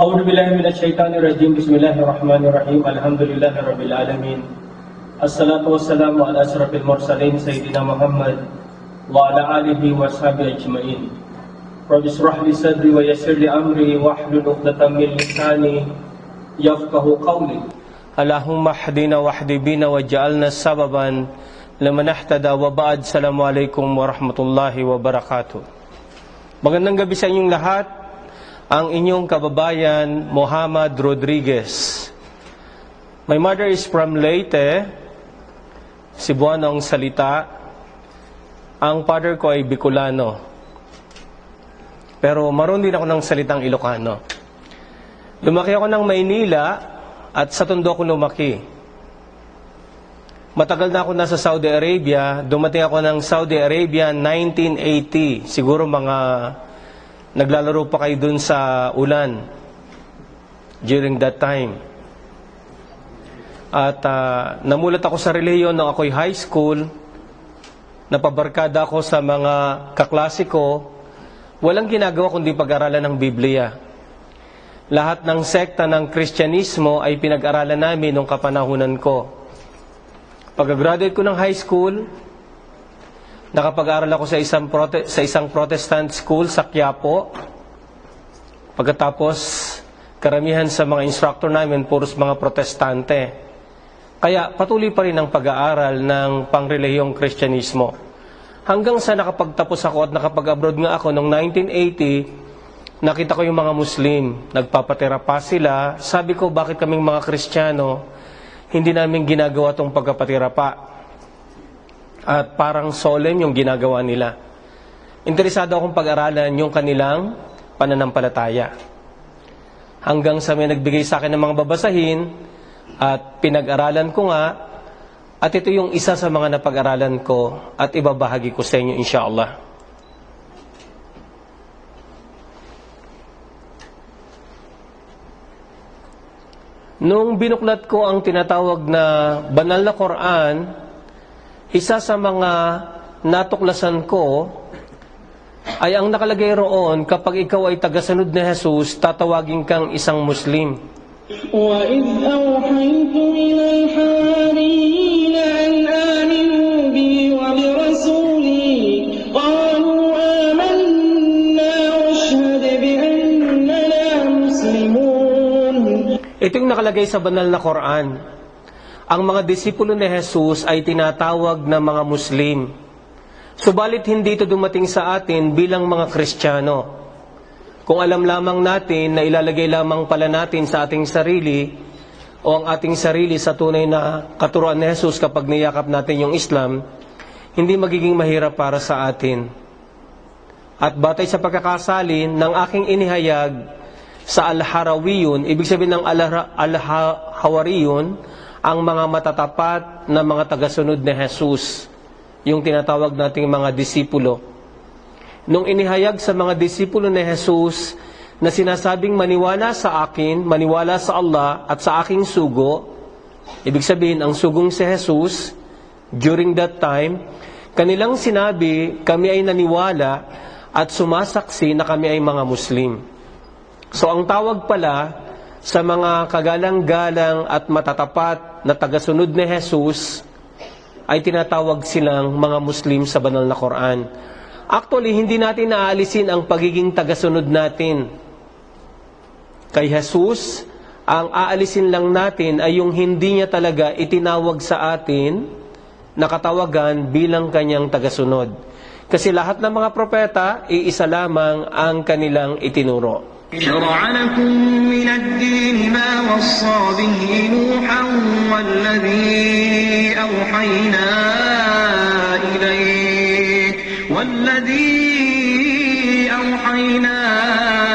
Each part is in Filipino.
أعوذ بالله من الشيطان الرجيم. بسم الله الرحمن الرحيم. الحمد لله رب العالمين. الصلاة والسلام على أشرف المرسلين سيدنا محمد وعلى آله وصحبه أجمعين. رب اشرح لي صدري ويسر لي أمري واحلل عقدة من لساني يفقهوا قولي. اللهم اهدنا واهد بنا واجعلنا سببا لمن اهتدى وبعد. السلام عليكم warahmatullahi wabarakatuh. Magandang gabi sa inyong lahat. Ang inyong kababayan, Muhammad Rodriguez. My mother is from Leyte, Cebuano ang salita. Ang father ko ay Bicolano. Pero maroon din ako ng salitang Ilocano. Lumaki ako ng Maynila at sa Tondo ako lumaki. Matagal na ako nasa Saudi Arabia. Dumating ako ng Saudi Arabia 1980. Siguro mga naglalaro pa kayo dun sa ulan during that time. At namulat ako sa relihiyon nung ako'y high school. Napabarkada ako sa mga kaklase ko. Walang ginagawa kundi pag-aralan ng Biblia. Lahat ng sekta ng Kristyanismo ay pinag-aralan namin nung kapanahunan ko. Pag-graduate ko ng high school, nakapag-aral ako sa isang Protestant school sa Quiapo. Pagkatapos, karamihan sa mga instructor namin, puros mga protestante. Kaya patuloy pa rin ang pag-aaral ng pangrelihiyong Kristyanismo. Hanggang sa nakapagtapos ako at nakapag-abroad nga ako noong 1980, nakita ko yung mga Muslim. Nagpapatira pa sila. Sabi ko, bakit kaming mga Kristiyano, hindi namin ginagawa itong pagpapatira pa? At parang solemn yung ginagawa nila. Interesado akong pag-aralan yung kanilang pananampalataya. Hanggang sa may nagbigay sa akin ng mga babasahin at pinag-aralan ko nga, at ito yung isa sa mga napag-aralan ko at ibabahagi ko sa inyo insyaAllah. Nung binuklat ko ang tinatawag na banal na Quran, isa sa mga natuklasan ko ay ang nakalagay roon, kapag ikaw ay tagasunod ni Jesus, tatawagin kang isang Muslim. وَإِذْ أَوْحَيْتُ إِلَى الْحَوَارِيِّينَ أَنْ آمِنُوا بِي وَبِرَسُولِي قَالُوا آمَنَّا وَاشْهَدْ بِأَنَّنَا مُسْلِمُونَ. Ito yung nakalagay sa banal na Quran. Ang mga disipulo ni Jesus ay tinatawag na mga Muslim. Subalit hindi ito dumating sa atin bilang mga Kristiyano. Kung alam lamang natin na ilalagay lamang pala natin sa ating sarili o ang ating sarili sa tunay na katuruan ni Jesus kapag niyakap natin yung Islam, hindi magiging mahirap para sa atin. At batay sa pagkakasalin ng aking inihayag sa Al-Harawiyun, ibig sabihin ng Al-Hawariyun, ang mga matatapat na mga tagasunod ni Jesus, yung tinatawag nating mga disipulo. Nung inihayag sa mga disipulo ni Jesus na sinasabing maniwala sa akin, maniwala sa Allah at sa aking sugo, ibig sabihin ang sugong si Jesus, during that time, kanilang sinabi, kami ay naniwala at sumasaksi na kami ay mga Muslim. So ang tawag pala sa mga kagalang-galang at matatapat na tagasunod ni Jesus ay tinatawag silang mga Muslim sa banal na Quran. Actually, hindi natin naaalisin ang pagiging tagasunod natin kay Jesus. Ang aalisin lang natin ay yung hindi niya talaga itinawag sa atin na katawagan bilang kanyang tagasunod. Kasi lahat ng mga propeta, iisa lamang ang kanilang itinuro. شرع لكم من الدين ما وصى به نوحا والذي أوحينا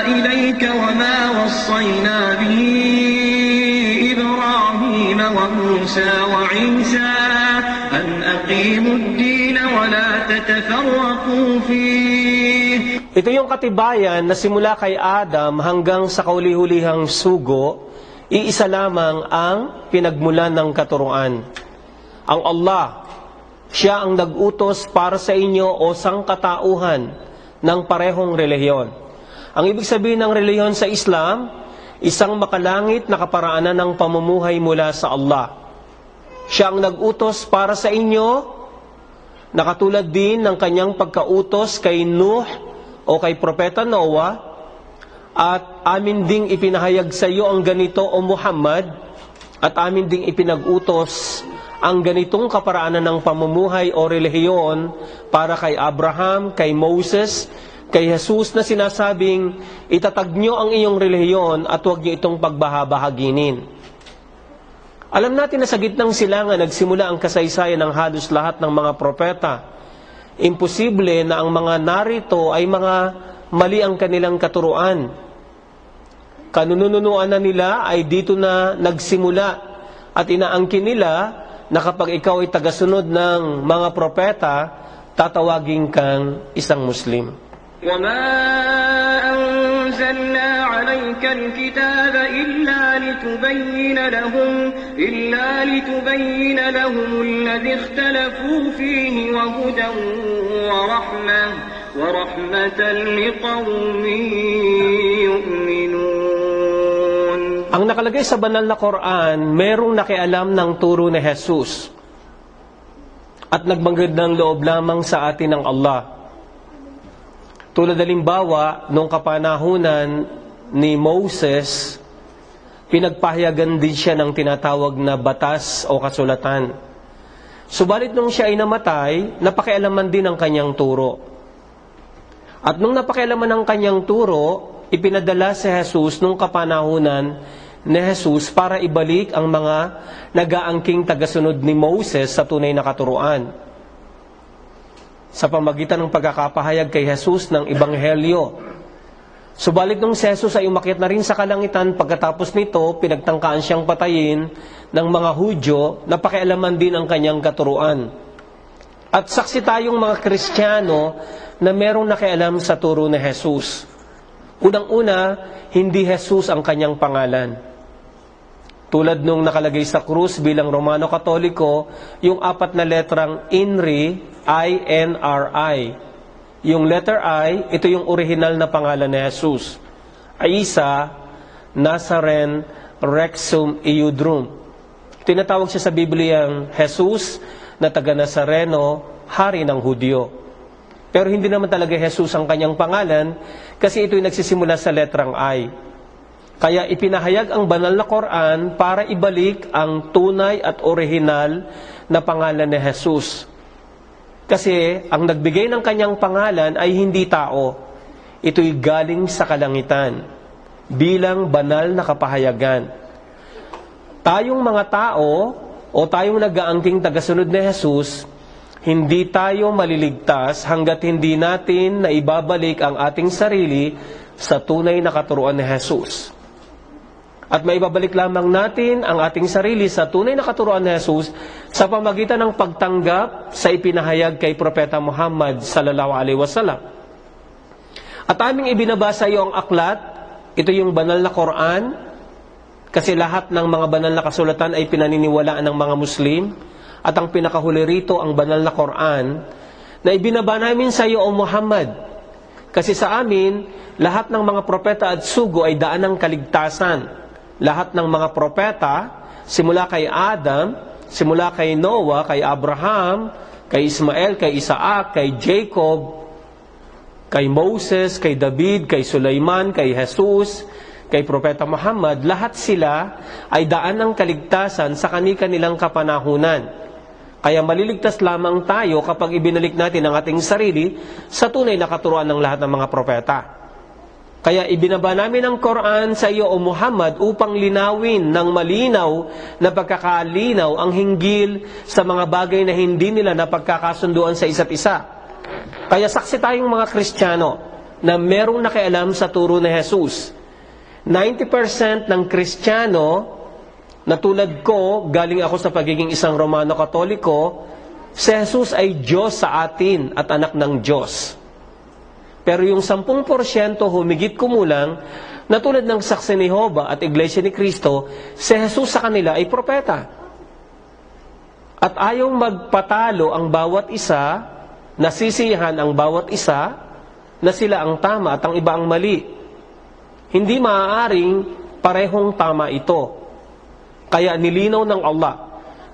إليك وما وصينا به إبراهيم وموسى وعيسى أن أقيموا الدين ولا تتفرقوا فيه. Ito yung katibayan na simula kay Adam hanggang sa kauli-hulihang sugo, iisa lamang ang pinagmulan ng katuruan. Ang Allah, Siya ang nag-utos para sa inyo o sangkatauhan ng parehong relihiyon. Ang ibig sabihin ng relihiyon sa Islam, isang makalangit na kaparaanan ng pamumuhay mula sa Allah. Siya ang nag-utos para sa inyo, nakatulad din ng kanyang pagkautos kay Nuh o kay Propeta Noah, at amin ding ipinahayag sa iyo ang ganito o Muhammad, at amin ding ipinag-utos ang ganitong kaparaanan ng pamumuhay o relihiyon para kay Abraham, kay Moses, kay Jesus na sinasabing, itatag nyo ang iyong relihiyon at huwag nyo itong pagbahabahaginin. Alam natin na sa gitnang silangan nagsimula ang kasaysayan ng halos lahat ng mga propeta. Imposible na ang mga narito ay mga mali ang kanilang katuruan. Kanununuan na nila ay dito na nagsimula at inaangkin nila na kapag ikaw ay tagasunod ng mga propeta, tatawagin kang isang Muslim. وما أنزلنا عليك الكتاب إلا لتبين لهم الذي اختلفوا فيه وهدى ورحمة لقوم يؤمنون. Ang nakalagay sa banal na Quran, merong nakialam ng turo ni Jesus at nagbanggad ng loob lamang sa atin ng Allah. Tulad halimbawa, nung kapanahunan ni Moses, pinagpahayagan din siya ng tinatawag na batas o kasulatan. Subalit nung siya ay namatay, napakialaman din ang kanyang turo. At nung napakialaman ang kanyang turo, ipinadala si Jesus nung kapanahunan ni Jesus para ibalik ang mga nag-aangking tagasunod ni Moses sa tunay na katuruan, sa pamagitan ng pagkakapahayag kay Jesus ng Ebanghelyo. Subalit nung si Jesus ay umakyat na rin sa kalangitan, pagkatapos nito, pinagtangkaan siyang patayin ng mga Hudyo, napakialaman din ang kanyang katuruan. At saksi tayong mga Kristiyano na merong nakialam sa turo ni Jesus. Unang-una, hindi Jesus ang kanyang pangalan. Tulad nung nakalagay sa krus bilang Romano Katoliko, yung 4 na letrang INRI, I-N-R-I. Yung letter I, ito yung original na pangalan ni Jesus. Isa, Nazaren, Rexum, Iudrum. Tinatawag siya sa Bibliang Jesus na taga Nazareno, hari ng Hudyo. Pero hindi naman talaga Jesus ang kanyang pangalan kasi ito'y nagsisimula sa letrang I. Kaya ipinahayag ang banal na Quran para ibalik ang tunay at orihinal na pangalan ni Jesus. Kasi ang nagbigay ng kanyang pangalan ay hindi tao. Ito'y galing sa kalangitan bilang banal na kapahayagan. Tayong mga tao o tayong nag-aangking tagasunod ni Jesus, hindi tayo maliligtas hanggat hindi natin na ibabalik ang ating sarili sa tunay na katuruan ni Jesus. At maibabalik lamang natin ang ating sarili sa tunay na katuruan ni Jesus sa pamagitan ng pagtanggap sa ipinahayag kay Propeta Muhammad sallallahu alaihi wasallam. At aming ibinabasa iyo ang aklat, ito yung banal na Quran, kasi lahat ng mga banal na kasulatan ay pinaniniwalaan ng mga Muslim, at ang pinakahuli rito ang banal na Quran, na ibinaba namin sa iyo o Muhammad. Kasi sa amin, lahat ng mga propeta at sugo ay daan ng kaligtasan. Lahat ng mga propeta, simula kay Adam, simula kay Noah, kay Abraham, kay Ismael, kay Isaac, kay Jacob, kay Moses, kay David, kay Sulaiman, kay Jesus, kay Propeta Muhammad, lahat sila ay daan ng kaligtasan sa kani-kanilang kapanahunan. Kaya maliligtas lamang tayo kapag ibinalik natin ang ating sarili sa tunay na katuruan ng lahat ng mga propeta. Kaya ibinaba namin ang Quran sa iyo o Muhammad upang linawin ng malinaw na pagkakalinaw ang hinggil sa mga bagay na hindi nila napagkakasunduan sa isa't isa. Kaya saksi tayong mga Kristiyano na merong nakialam sa turo ni Jesus. 90% ng Kristiyano na tulad ko, galing ako sa pagiging isang Romano Katoliko, si Jesus ay Diyos sa atin at anak ng Diyos. Pero yung 10% humigit kumulang, na tulad ng Saksi ni Jehovah at Iglesia ni Cristo, si Jesus sa kanila ay propeta. At ayaw magpatalo ang bawat isa, nasisiyahan ang bawat isa, na sila ang tama at ang iba ang mali. Hindi maaaring parehong tama ito. Kaya nilinaw ng Allah,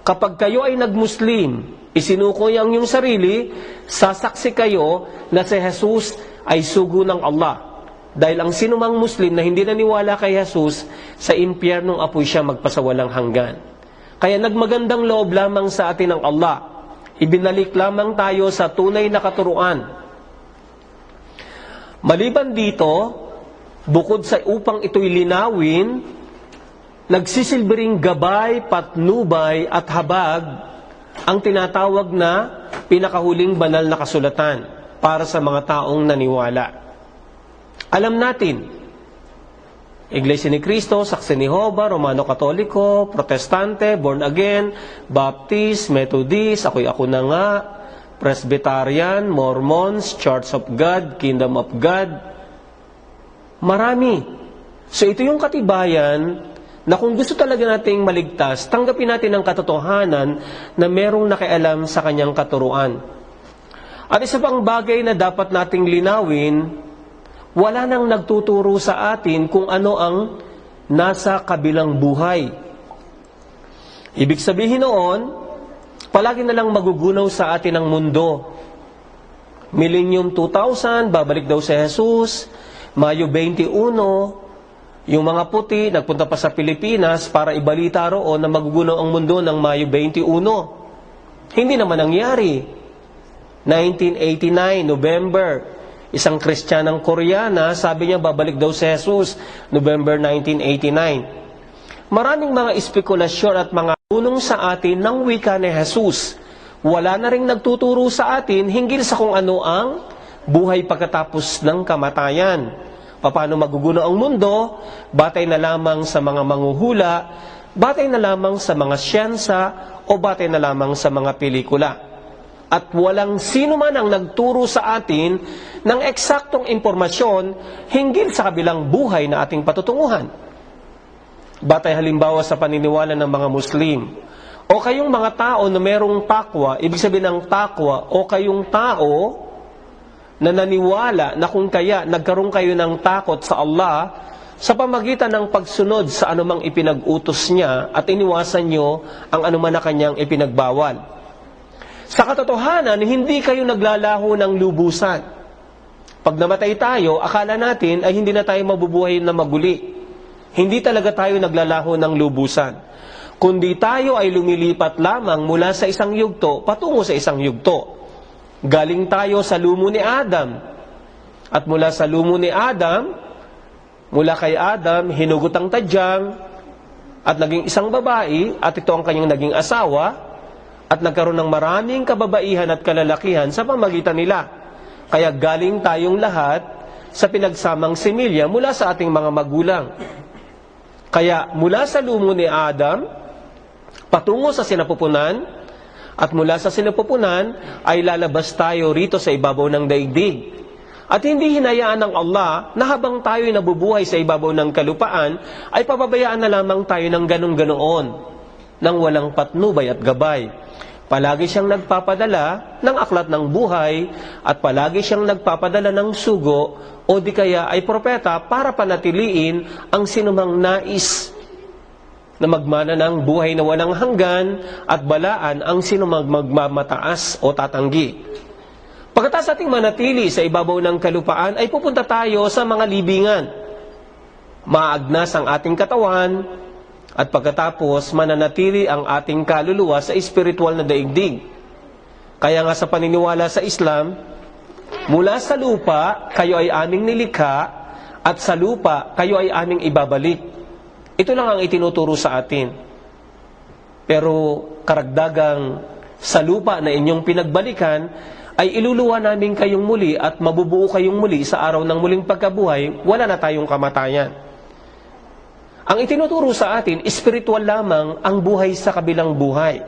kapag kayo ay nag-Muslim, isinuko ang iyong sarili, sasaksi kayo na si Jesus ay sugo ng Allah. Dahil ang sinumang Muslim na hindi naniwala kay Jesus, sa impyernong apoy siya magpasawalang hanggan. Kaya nagmagandang loob lamang sa atin ng Allah. Ibinalik lamang tayo sa tunay na katuruan. Maliban dito, bukod sa upang ito'y linawin, nagsisilbing gabay, patnubay at habag ang tinatawag na pinakahuling banal na kasulatan para sa mga taong naniwala. Alam natin, Iglesia ni Cristo, Saksi ni Jehovah, Romano Katoliko, Protestante, Born Again, Baptist, Methodist, ako na nga, Presbyterian, Mormons, Church of God, Kingdom of God. Marami. So ito yung katibayan na kung gusto talaga nating maligtas, tanggapin natin ang katotohanan na merong nakialam sa kanyang katuruan. At isa pang bagay na dapat nating linawin, wala nang nagtuturo sa atin kung ano ang nasa kabilang buhay. Ibig sabihin noon, palagi na lang magugunaw sa atin ang mundo. Millennium 2000, babalik daw si Jesus. Mayo 21, yung mga puti nagpunta pa sa Pilipinas para ibalita roon na magugunaw ang mundo ng Mayo 21. Hindi naman nangyari. 1989, November, isang Kristiyanang Koreana, sabi niya babalik daw si Jesus, November 1989. Maraming mga espekulasyon at mga tunong sa atin ng wika ni Jesus. Wala na ring nagtuturo sa atin hinggil sa kung ano ang buhay pagkatapos ng kamatayan. Paano maguguno ang mundo, batay na lamang sa mga manghuhula, batay na lamang sa mga siyensa, o batay na lamang sa mga pelikula. At walang sino man ang nagturo sa atin ng eksaktong impormasyon hinggil sa kabilang buhay na ating patutunguhan. Batay halimbawa sa paniniwala ng mga Muslim, o kayong mga tao na merong takwa, ibig sabihin ng takwa, o kayong tao na naniwala na kung kaya nagkaroon kayo ng takot sa Allah sa pamagitan ng pagsunod sa anumang ipinag-utos niya at iniwasan nyo ang anuman na kanyang ipinagbawal. Sa katotohanan, hindi kayo naglalaho ng lubusan. Pag namatay tayo, akala natin ay hindi na tayo mabubuhay na maguli. Hindi talaga tayo naglalaho ng lubusan. Kundi tayo ay lumilipat lamang mula sa isang yugto patungo sa isang yugto. Galing tayo sa lumo ni Adam. At mula sa lumo ni Adam, mula kay Adam, hinugot ang tadyang at naging isang babae at ito ang kanyang naging asawa. At nagkaroon ng maraming kababaihan at kalalakihan sa pamagitan nila. Kaya galing tayong lahat sa pinagsamang similya mula sa ating mga magulang. Kaya mula sa lumo ni Adam, patungo sa sinapupunan, at mula sa sinapupunan ay lalabas tayo rito sa ibabaw ng daigdig. At hindi hinayaan ng Allah na habang tayo'y nabubuhay sa ibabaw ng kalupaan, ay pababayaan na lamang tayo ng ganun-ganoon, nang walang patnubay at gabay. Palagi siyang nagpapadala ng aklat ng buhay at palagi siyang nagpapadala ng sugo o di kaya ay propeta para panatiliin ang sinumang nais na magmana ng buhay na walang hanggan at balaan ang sinumang magmamataas o tatanggi. Pagkatapos ating manatili sa ibabaw ng kalupaan ay pupunta tayo sa mga libingan. Maagnas ang ating katawan, at pagkatapos, mananatili ang ating kaluluwa sa espiritual na daigdig. Kaya nga sa paniniwala sa Islam, mula sa lupa, kayo ay aming nilikha, at sa lupa, kayo ay aming ibabalik. Ito lang ang itinuturo sa atin. Pero karagdagang sa lupa na inyong pinagbalikan, ay iluluwa namin kayong muli at mabubuo kayong muli sa araw ng muling pagkabuhay, wala na tayong kamatayan. Ang itinuturo sa atin, espiritual lamang ang buhay sa kabilang buhay.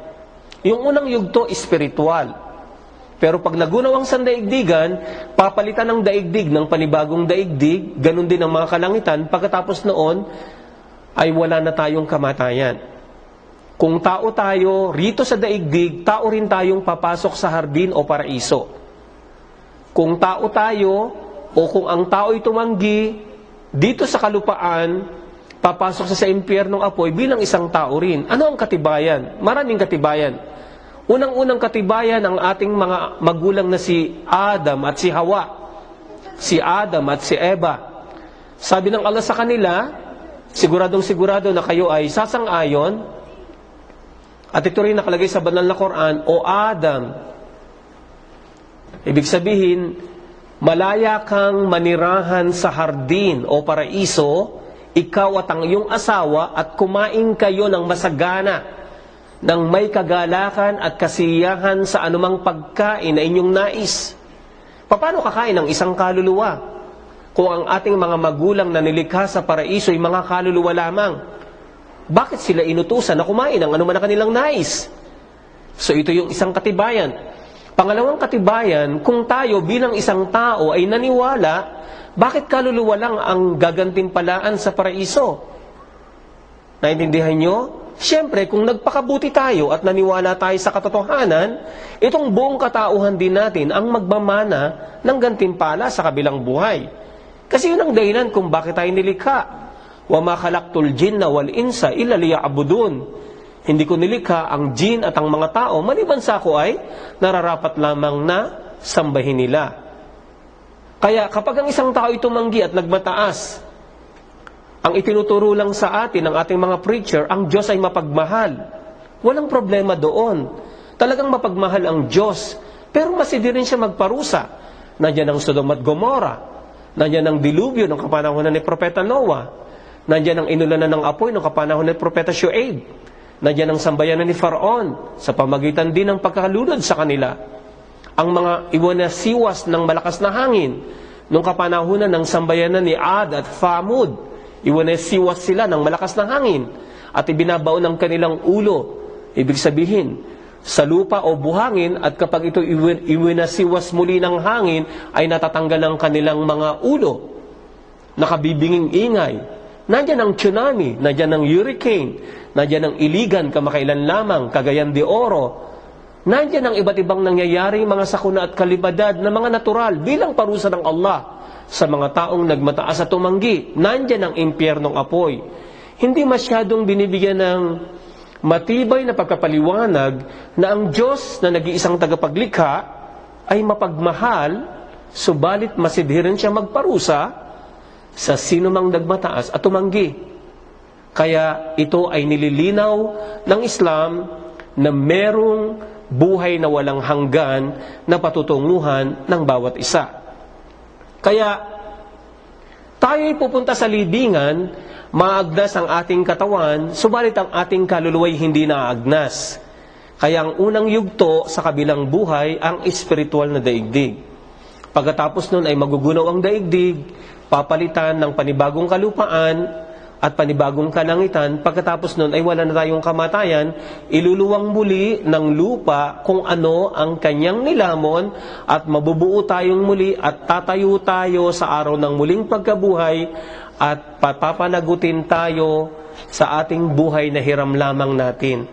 Yung unang yugto, espiritual. Pero pag nagunaw ang sandaigdigan, papalitan ng daigdig ng panibagong daigdig, ganun din ang mga kalangitan, pagkatapos noon, ay wala na tayong kamatayan. Kung tao tayo rito sa daigdig, tao rin tayong papasok sa hardin o paraiso. Kung tao tayo, o kung ang tao'y tumanggi, dito sa kalupaan, papasok siya sa impyernong apoy bilang isang tao rin. Ano ang katibayan? Maraming katibayan. Unang-unang katibayan ang ating mga magulang na si Adam at si Hawa. Si Adam at si Eva. Sabi ng Allah sa kanila, siguradong sigurado na kayo ay sasang-ayon, at ito rin nakalagay sa banal na Quran, O Adam, ibig sabihin, malaya kang manirahan sa hardin o paraiso, ikaw at ang iyong asawa, at kumain kayo ng masagana, ng may kagalakan at kasiyahan sa anumang pagkain na inyong nais. Paano kakain ng isang kaluluwa? Kung ang ating mga magulang na nilikha sa paraiso ay mga kaluluwa lamang, bakit sila inutusan na kumain ng anuman na kanilang nais? So ito yung isang katibayan. Pangalawang katibayan, kung tayo bilang isang tao ay naniwala, bakit kaluluwa lang ang gagantimpalaan sa paraiso? Naintindihan nyo? Siyempre, kung nagpakabuti tayo at naniwala tayo sa katotohanan, itong buong katauhan din natin ang magmamana ng gantimpala sa kabilang buhay. Kasi yun ang dahilan kung bakit tayo nilikha. وَمَا خَلَقْتُ الْجِنَّ وَالْإِنسَ إِلَّا لِيَعْبُدُونَ. Hindi ko nilikha ang jin at ang mga tao, maliban sa ako ay nararapat lamang na sambahin nila. Kaya kapag ang isang tao ay tumanggi at nagmataas, ang itinuturo lang sa atin ng ating mga preacher, ang Diyos ay mapagmahal. Walang problema doon. Talagang mapagmahal ang Diyos. Pero masidi rin siya magparusa. Nandiyan ang Sodom at Gomorrah. Nandiyan ang dilubyo ng kapanahonan ni Propeta Noah. Nandiyan ang inulanan ng apoy ng kapanahonan ni Propeta Shuaib. Nandiyan ang sambayanan ni Faraon sa pamagitan din ng pagkakalunod sa kanila. Ang mga iwanasiwas ng malakas na hangin nung kapanahunan ng sambayanan ni Ad at Thamud. Iwanasiwas sila ng malakas na hangin at ibinabaon ng kanilang ulo. Ibig sabihin, sa lupa o buhangin, at kapag ito iwanasiwas muli ng hangin, ay natatanggal ang kanilang mga ulo. Nakabibinging ingay. Nandiyan ang tsunami, nandiyan ang hurricane, nandiyan ang iligan kamakailan lamang, Cagayan de Oro. Nandiyan ang iba't ibang nangyayari, mga sakuna at kalibadad na mga natural bilang parusa ng Allah sa mga taong nagmataas at tumanggi. Nandiyan ang impyernong apoy. Hindi masyadong binibigyan ng matibay na pagkapaliwanag na ang Diyos na nag-iisang tagapaglikha ay mapagmahal, subalit masidhiran siya magparusa sa sino mang nagmataas at tumanggi. Kaya ito ay nililinaw ng Islam na merong buhay na walang hanggan na patutunguhan ng bawat isa. Kaya tayo'y pupunta sa libingan, maagnas ang ating katawan, subalit ang ating kaluluwa'y hindi naagnas. Kaya ang unang yugto sa kabilang buhay, ang espiritual na daigdig. Pagkatapos nun ay magugunaw ang daigdig, papalitan ng panibagong kalupaan at panibagong kalangitan. Pagkatapos nun ay wala na tayong kamatayan, iluluwang muli ng lupa kung ano ang kanyang nilamon at mabubuo tayong muli at tatayo tayo sa araw ng muling pagkabuhay at papapanagutin tayo sa ating buhay na hiram lamang natin.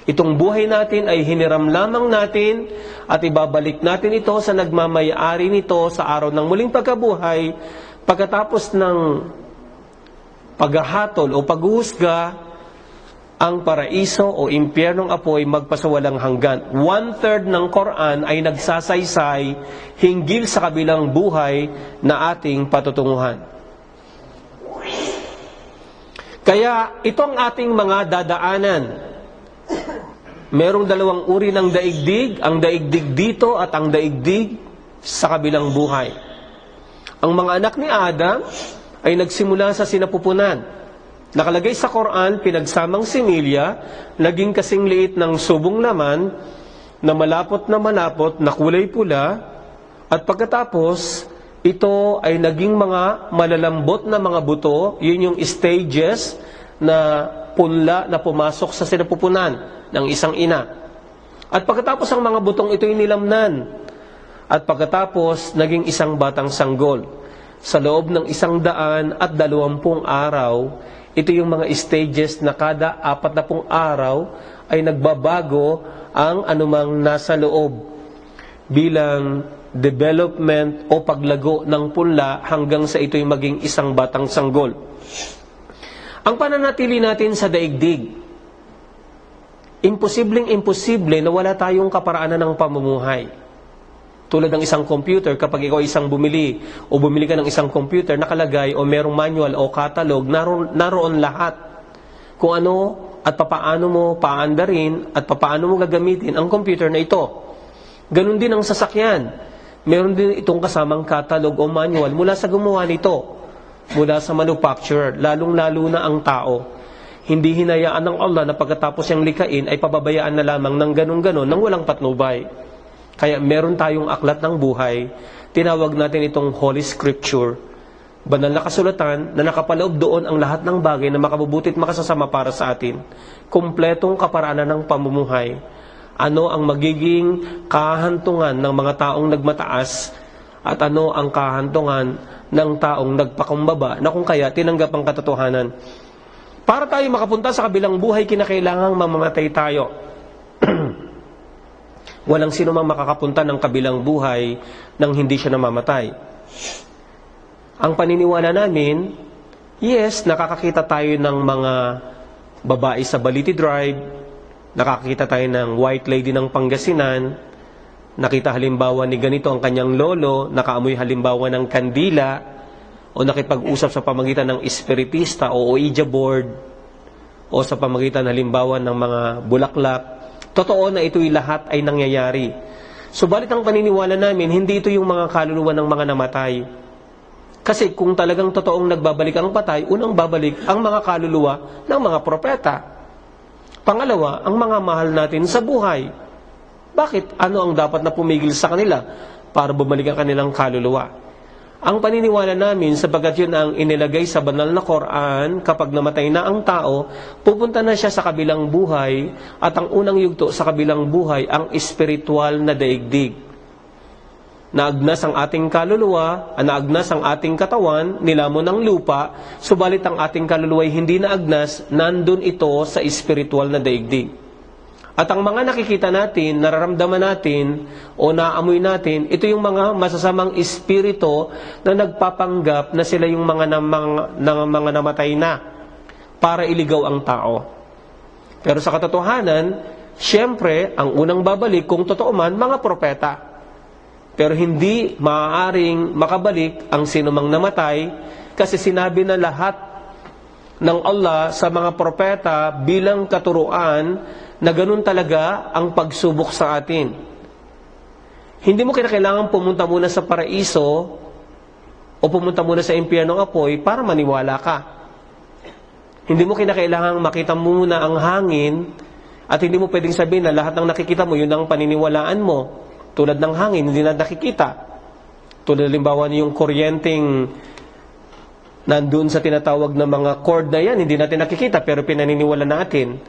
Itong buhay natin ay hiniram lamang natin at ibabalik natin ito sa nagmamayari nito sa araw ng muling pagkabuhay pagkatapos ng paghahatol o paghuhusga, ang paraiso o impyernong apoy magpasawalang hanggan. 1/3 ng Quran ay nagsasaysay hinggil sa kabilang buhay na ating patutunguhan. Kaya ito ang ating mga dadaanan. Merong dalawang uri ng daigdig, ang daigdig dito at ang daigdig sa kabilang buhay. Ang mga anak ni Adam ay nagsimula sa sinapupunan. Nakalagay sa Quran, pinagsamang similya, naging kasing liit ng subong laman, na malapot, na kulay pula, at pagkatapos, ito ay naging mga malalambot na mga buto, yun yung stages na punla na pumasok sa sinapupunan ng isang ina. At pagkatapos ang mga butong ito ay nilamnan, at pagkatapos, naging isang batang sanggol. Sa loob ng 120 araw, ito yung mga stages na kada 40 araw ay nagbabago ang anumang nasa loob bilang development o paglago ng punla hanggang sa ito'y maging isang batang sanggol. Ang pananatili natin sa daigdig, imposible na wala tayong kaparaanan ng pamumuhay. Tulad ng isang computer, kapag ikaw bumili ka ng isang computer, nakalagay o merong manual o catalog, naroon lahat. Kung ano at papaano mo paandarin at papaano mo gagamitin ang computer na ito. Ganon din ang sasakyan. Meron din itong kasamang catalog o manual mula sa gumawa nito, mula sa manufacturer, lalong-lalo na ang tao. Hindi hinayaan ng Allah na pagkatapos niyang likain ay pababayaan na lamang ng ganon-ganon nang walang patnubay. Kaya meron tayong aklat ng buhay, tinawag natin itong Holy Scripture, banal na kasulatan na nakapaloob doon ang lahat ng bagay na makabubuti at makasasama para sa atin. Kumpletong kaparaanan ng pamumuhay. Ano ang magiging kahantungan ng mga taong nagmataas at ano ang kahantungan ng taong nagpakumbaba na kung kaya tinanggap ang katotohanan. Para tayo makapunta sa kabilang buhay, kinakailangang mamamatay tayo. Walang sino mang makakapunta ng kabilang buhay nang hindi siya namamatay. Ang paniniwala namin, yes, nakakakita tayo ng mga babae sa Baliti Drive, nakakakita tayo ng white lady ng Pangasinan, nakita halimbawa ni ganito ang kanyang lolo, nakaamoy halimbawa ng kandila, o nakipag-usap sa pamagitan ng espiritista o Ouija board, o sa pamagitan halimbawa ng mga bulaklak. Totoo na ito'y lahat ay nangyayari. Subalit ang paniniwala namin, hindi ito yung mga kaluluwa ng mga namatay. Kasi kung talagang totoong nagbabalik ang patay, unang babalik ang mga kaluluwa ng mga propeta. Pangalawa, ang mga mahal natin sa buhay. Bakit? Ano ang dapat na pumigil sa kanila para bumalik ang kanilang kaluluwa? Ang paniniwala namin, sapagkat yun ang inilagay sa banal na Quran, kapag namatay na ang tao, pupunta na siya sa kabilang buhay, at ang unang yugto sa kabilang buhay, ang espiritual na daigdig. Naagnas ang ating kaluluwa, naagnas ang ating katawan, nilamon ng lupa, subalit ang ating kaluluwa ay hindi naagnas, nandun ito sa espiritual na daigdig. At ang mga nakikita natin, nararamdaman natin, o naamoy natin, ito yung mga masasamang espiritu na nagpapanggap na sila yung mga namatay na para iligaw ang tao. Pero sa katotohanan, siyempre, ang unang babalik, kung totoo man, mga propeta. Pero hindi maaaring makabalik ang sinumang namatay kasi sinabi na lahat ng Allah sa mga propeta bilang katuruan na ganun talaga ang pagsubok sa atin. Hindi mo kinakailangan pumunta muna sa paraiso o pumunta muna sa impyernong apoy para maniwala ka. Hindi mo kinakailangan makita muna ang hangin at hindi mo pwedeng sabihin na lahat ng nakikita mo, yun ang paniniwalaan mo. Tulad ng hangin, hindi na nakikita. Tulad halimbawa yung kuryenteng nandun sa tinatawag na mga cord na yan, hindi natin nakikita pero pinaniniwala natin.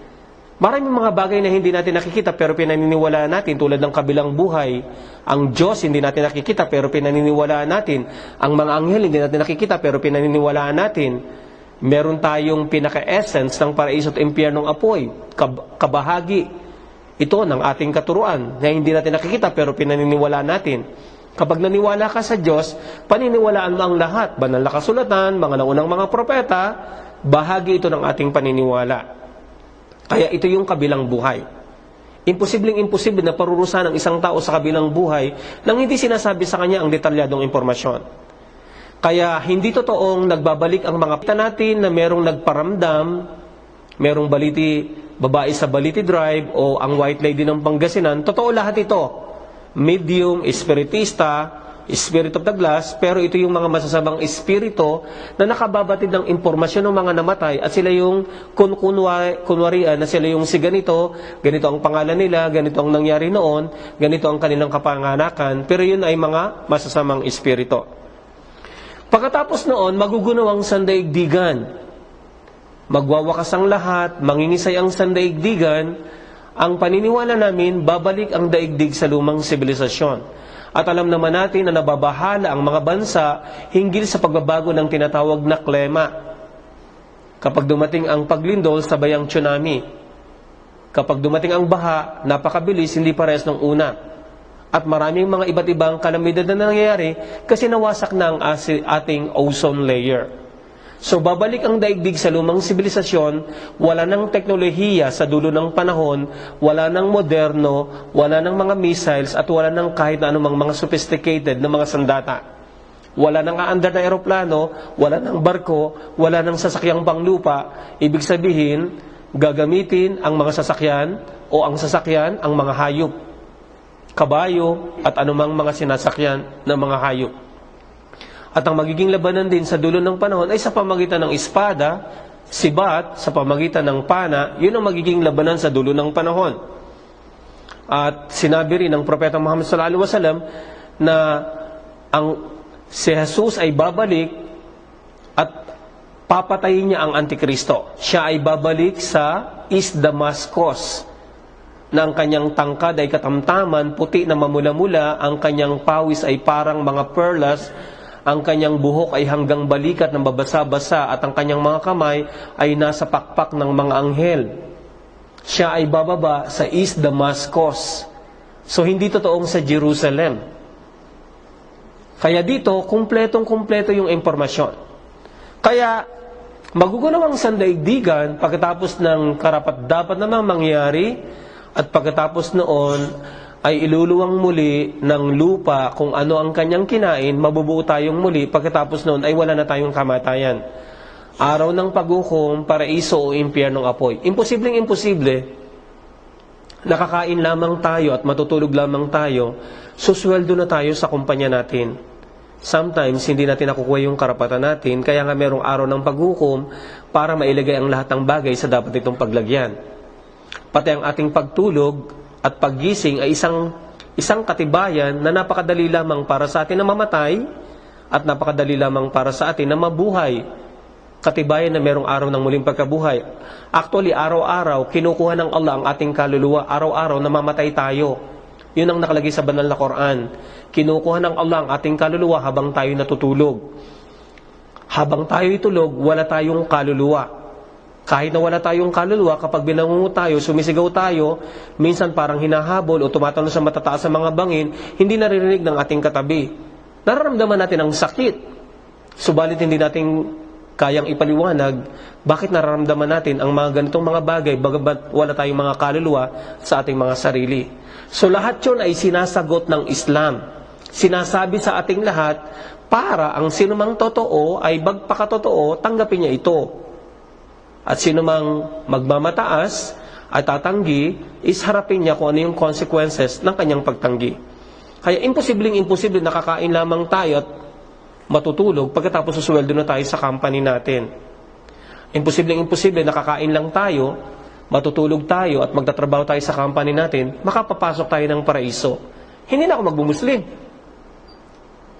Maraming mga bagay na hindi natin nakikita pero pinaniniwalaan natin, tulad ng kabilang buhay. Ang Diyos hindi natin nakikita pero pinaniniwalaan natin. Ang mga anghel hindi natin nakikita pero pinaniniwalaan natin. Meron tayong pinaka-essence ng paraiso at impyernong apoy, kabahagi ito ng ating katuruan na hindi natin nakikita pero pinaniniwalaan natin. Kapag naniwala ka sa Diyos, paniniwalaan mo ang lahat. Banal na kasulatan, mga naunang mga propeta, bahagi ito ng ating paniniwala. Kaya ito yung kabilang buhay. Imposible na parurusahan ng isang tao sa kabilang buhay nang hindi sinasabi sa kanya ang detalyadong impormasyon. Kaya hindi totoong nagbabalik ang mga pita natin na merong nagparamdam, merong babae sa Baliti Drive o ang white lady ng Pangasinan. Totoo lahat ito. Medium, espiritista, Spirit of the Glass, pero ito yung mga masasabang espiritu na nakababatid ng impormasyon ng mga namatay at sila yung kunwarian na sila yung si ganito ang pangalan nila, ganito ang nangyari noon, ganito ang kanilang kapanganakan, pero yun ay mga masasamang espiritu. Pagkatapos noon, magugunaw ang sandaigdigan. Magwawakas ang lahat, mangingisay ang sandaigdigan. Ang paniniwala namin, babalik ang daigdig sa lumang sibilisasyon. At alam naman natin na nababahala ang mga bansa hinggil sa pagbabago ng tinatawag na klima. Kapag dumating ang paglindol, sabay ang tsunami. Kapag dumating ang baha, napakabilis, hindi parehas ng una. At maraming mga iba't ibang kalamidad na nangyayari kasi nawasak na ang ating ozone layer. So babalik ang daigdig sa lumang sibilisasyon, wala ng teknolohiya sa dulo ng panahon, wala ng moderno, wala ng mga missiles, at wala ng kahit na anumang mga sophisticated na mga sandata. Wala ng aandar na eroplano, wala ng barko, wala ng sasakyang panglupa. Ibig sabihin, gagamitin ang mga sasakyan o ang sasakyan ang mga hayop, kabayo at anumang mga sinasakyan ng mga hayop. At ang magiging labanan din sa dulo ng panahon ay sa pamagitan ng espada, sibat, sa pamagitan ng pana, yun ang magiging labanan sa dulo ng panahon. At sinabi rin ng Propeta Muhammad sallallahu alaihi wasallam na si Jesus ay babalik at papatayin niya ang Antikristo. Siya ay babalik sa East Damascus, na ang kanyang tangkad ay katamtaman, puti na mamula-mula, ang kanyang pawis ay parang mga perlas, ang kanyang buhok ay hanggang balikat ng babasa-basa, at ang kanyang mga kamay ay nasa pakpak ng mga anghel. Siya ay bababa sa East Damascus. So hindi totoong sa Jerusalem. Kaya dito, kumpletong-kumpleto yung impormasyon. Kaya magugunawang sandaigdigan pagkatapos ng karapat-dapat namang mangyari, at pagkatapos noon ay iluluwang muli ng lupa kung ano ang kanyang kinain, mabubuo tayong muli, pagkatapos noon ay wala na tayong kamatayan. Araw ng paghukom, paraiso o impyernong apoy. Imposibleng imposible, nakakain lamang tayo at matutulog lamang tayo, susweldo na tayo sa kumpanya natin. Sometimes, hindi natin nakukuha yung karapatan natin, kaya nga merong araw ng paghukom para mailagay ang lahat ng bagay sa dapat itong paglagyan. Pati ang ating pagtulog at paggising ay isang katibayan na napakadali lamang para sa atin na mamatay at napakadali lamang para sa atin na mabuhay. Katibayan na merong araw ng muling pagkabuhay. Actually, araw-araw, kinukuha ng Allah ang ating kaluluwa. Araw-araw, namamatay tayo. Yun ang nakalagay sa banal na Quran. Kinukuha ng Allah ang ating kaluluwa habang tayo natutulog. Habang tayo itulog, wala tayong kaluluwa. Kahit na wala tayong kaluluwa, kapag binangungo tayo, sumisigaw tayo, minsan parang hinahabol o tumatalon sa matataas sa mga bangin, hindi naririnig ng ating katabi. Nararamdaman natin ang sakit. Subalit hindi natin kayang ipaliwanag bakit nararamdaman natin ang mga ganitong mga bagay bagamat wala tayong mga kaluluwa sa ating mga sarili. So lahat yun ay sinasagot ng Islam. Sinasabi sa ating lahat para ang sinumang totoo ay magpakatotoo, tanggapin niya ito. At sino mang magmamataas at tatanggi, is harapin niya kung ano yung consequences ng kanyang pagtanggi. Kaya imposible nakakain lamang tayo at matutulog pagkatapos susweldo na tayo sa company natin. Imposible nakakain lang tayo, matutulog tayo at magtatrabaho tayo sa company natin, makapapasok tayo ng paraiso. Hindi na ako magbumuslim.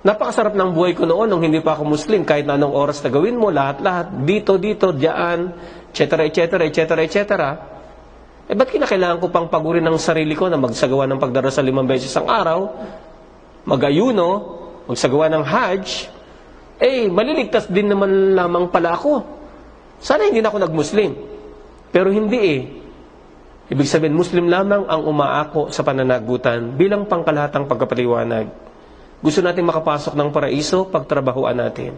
Napakasarap ng buhay ko noon nung hindi pa ako Muslim. Kahit na anong oras na gawin mo, lahat-lahat, dito, diyan, etc. Ba't kinakailangan ko pang pagurin ng sarili ko na magsagawa ng pagdarasal 5 beses ang araw, mag-ayuno, magsagawa ng Hajj? Maliligtas din naman lamang pala ako. Sana hindi na ako nag-Muslim. Pero hindi Ibig sabihin, Muslim lamang ang umaako sa pananagutan bilang pangkalahatang pagkapaliwanag. Gusto natin makapasok ng paraiso, pagtrabahuan natin.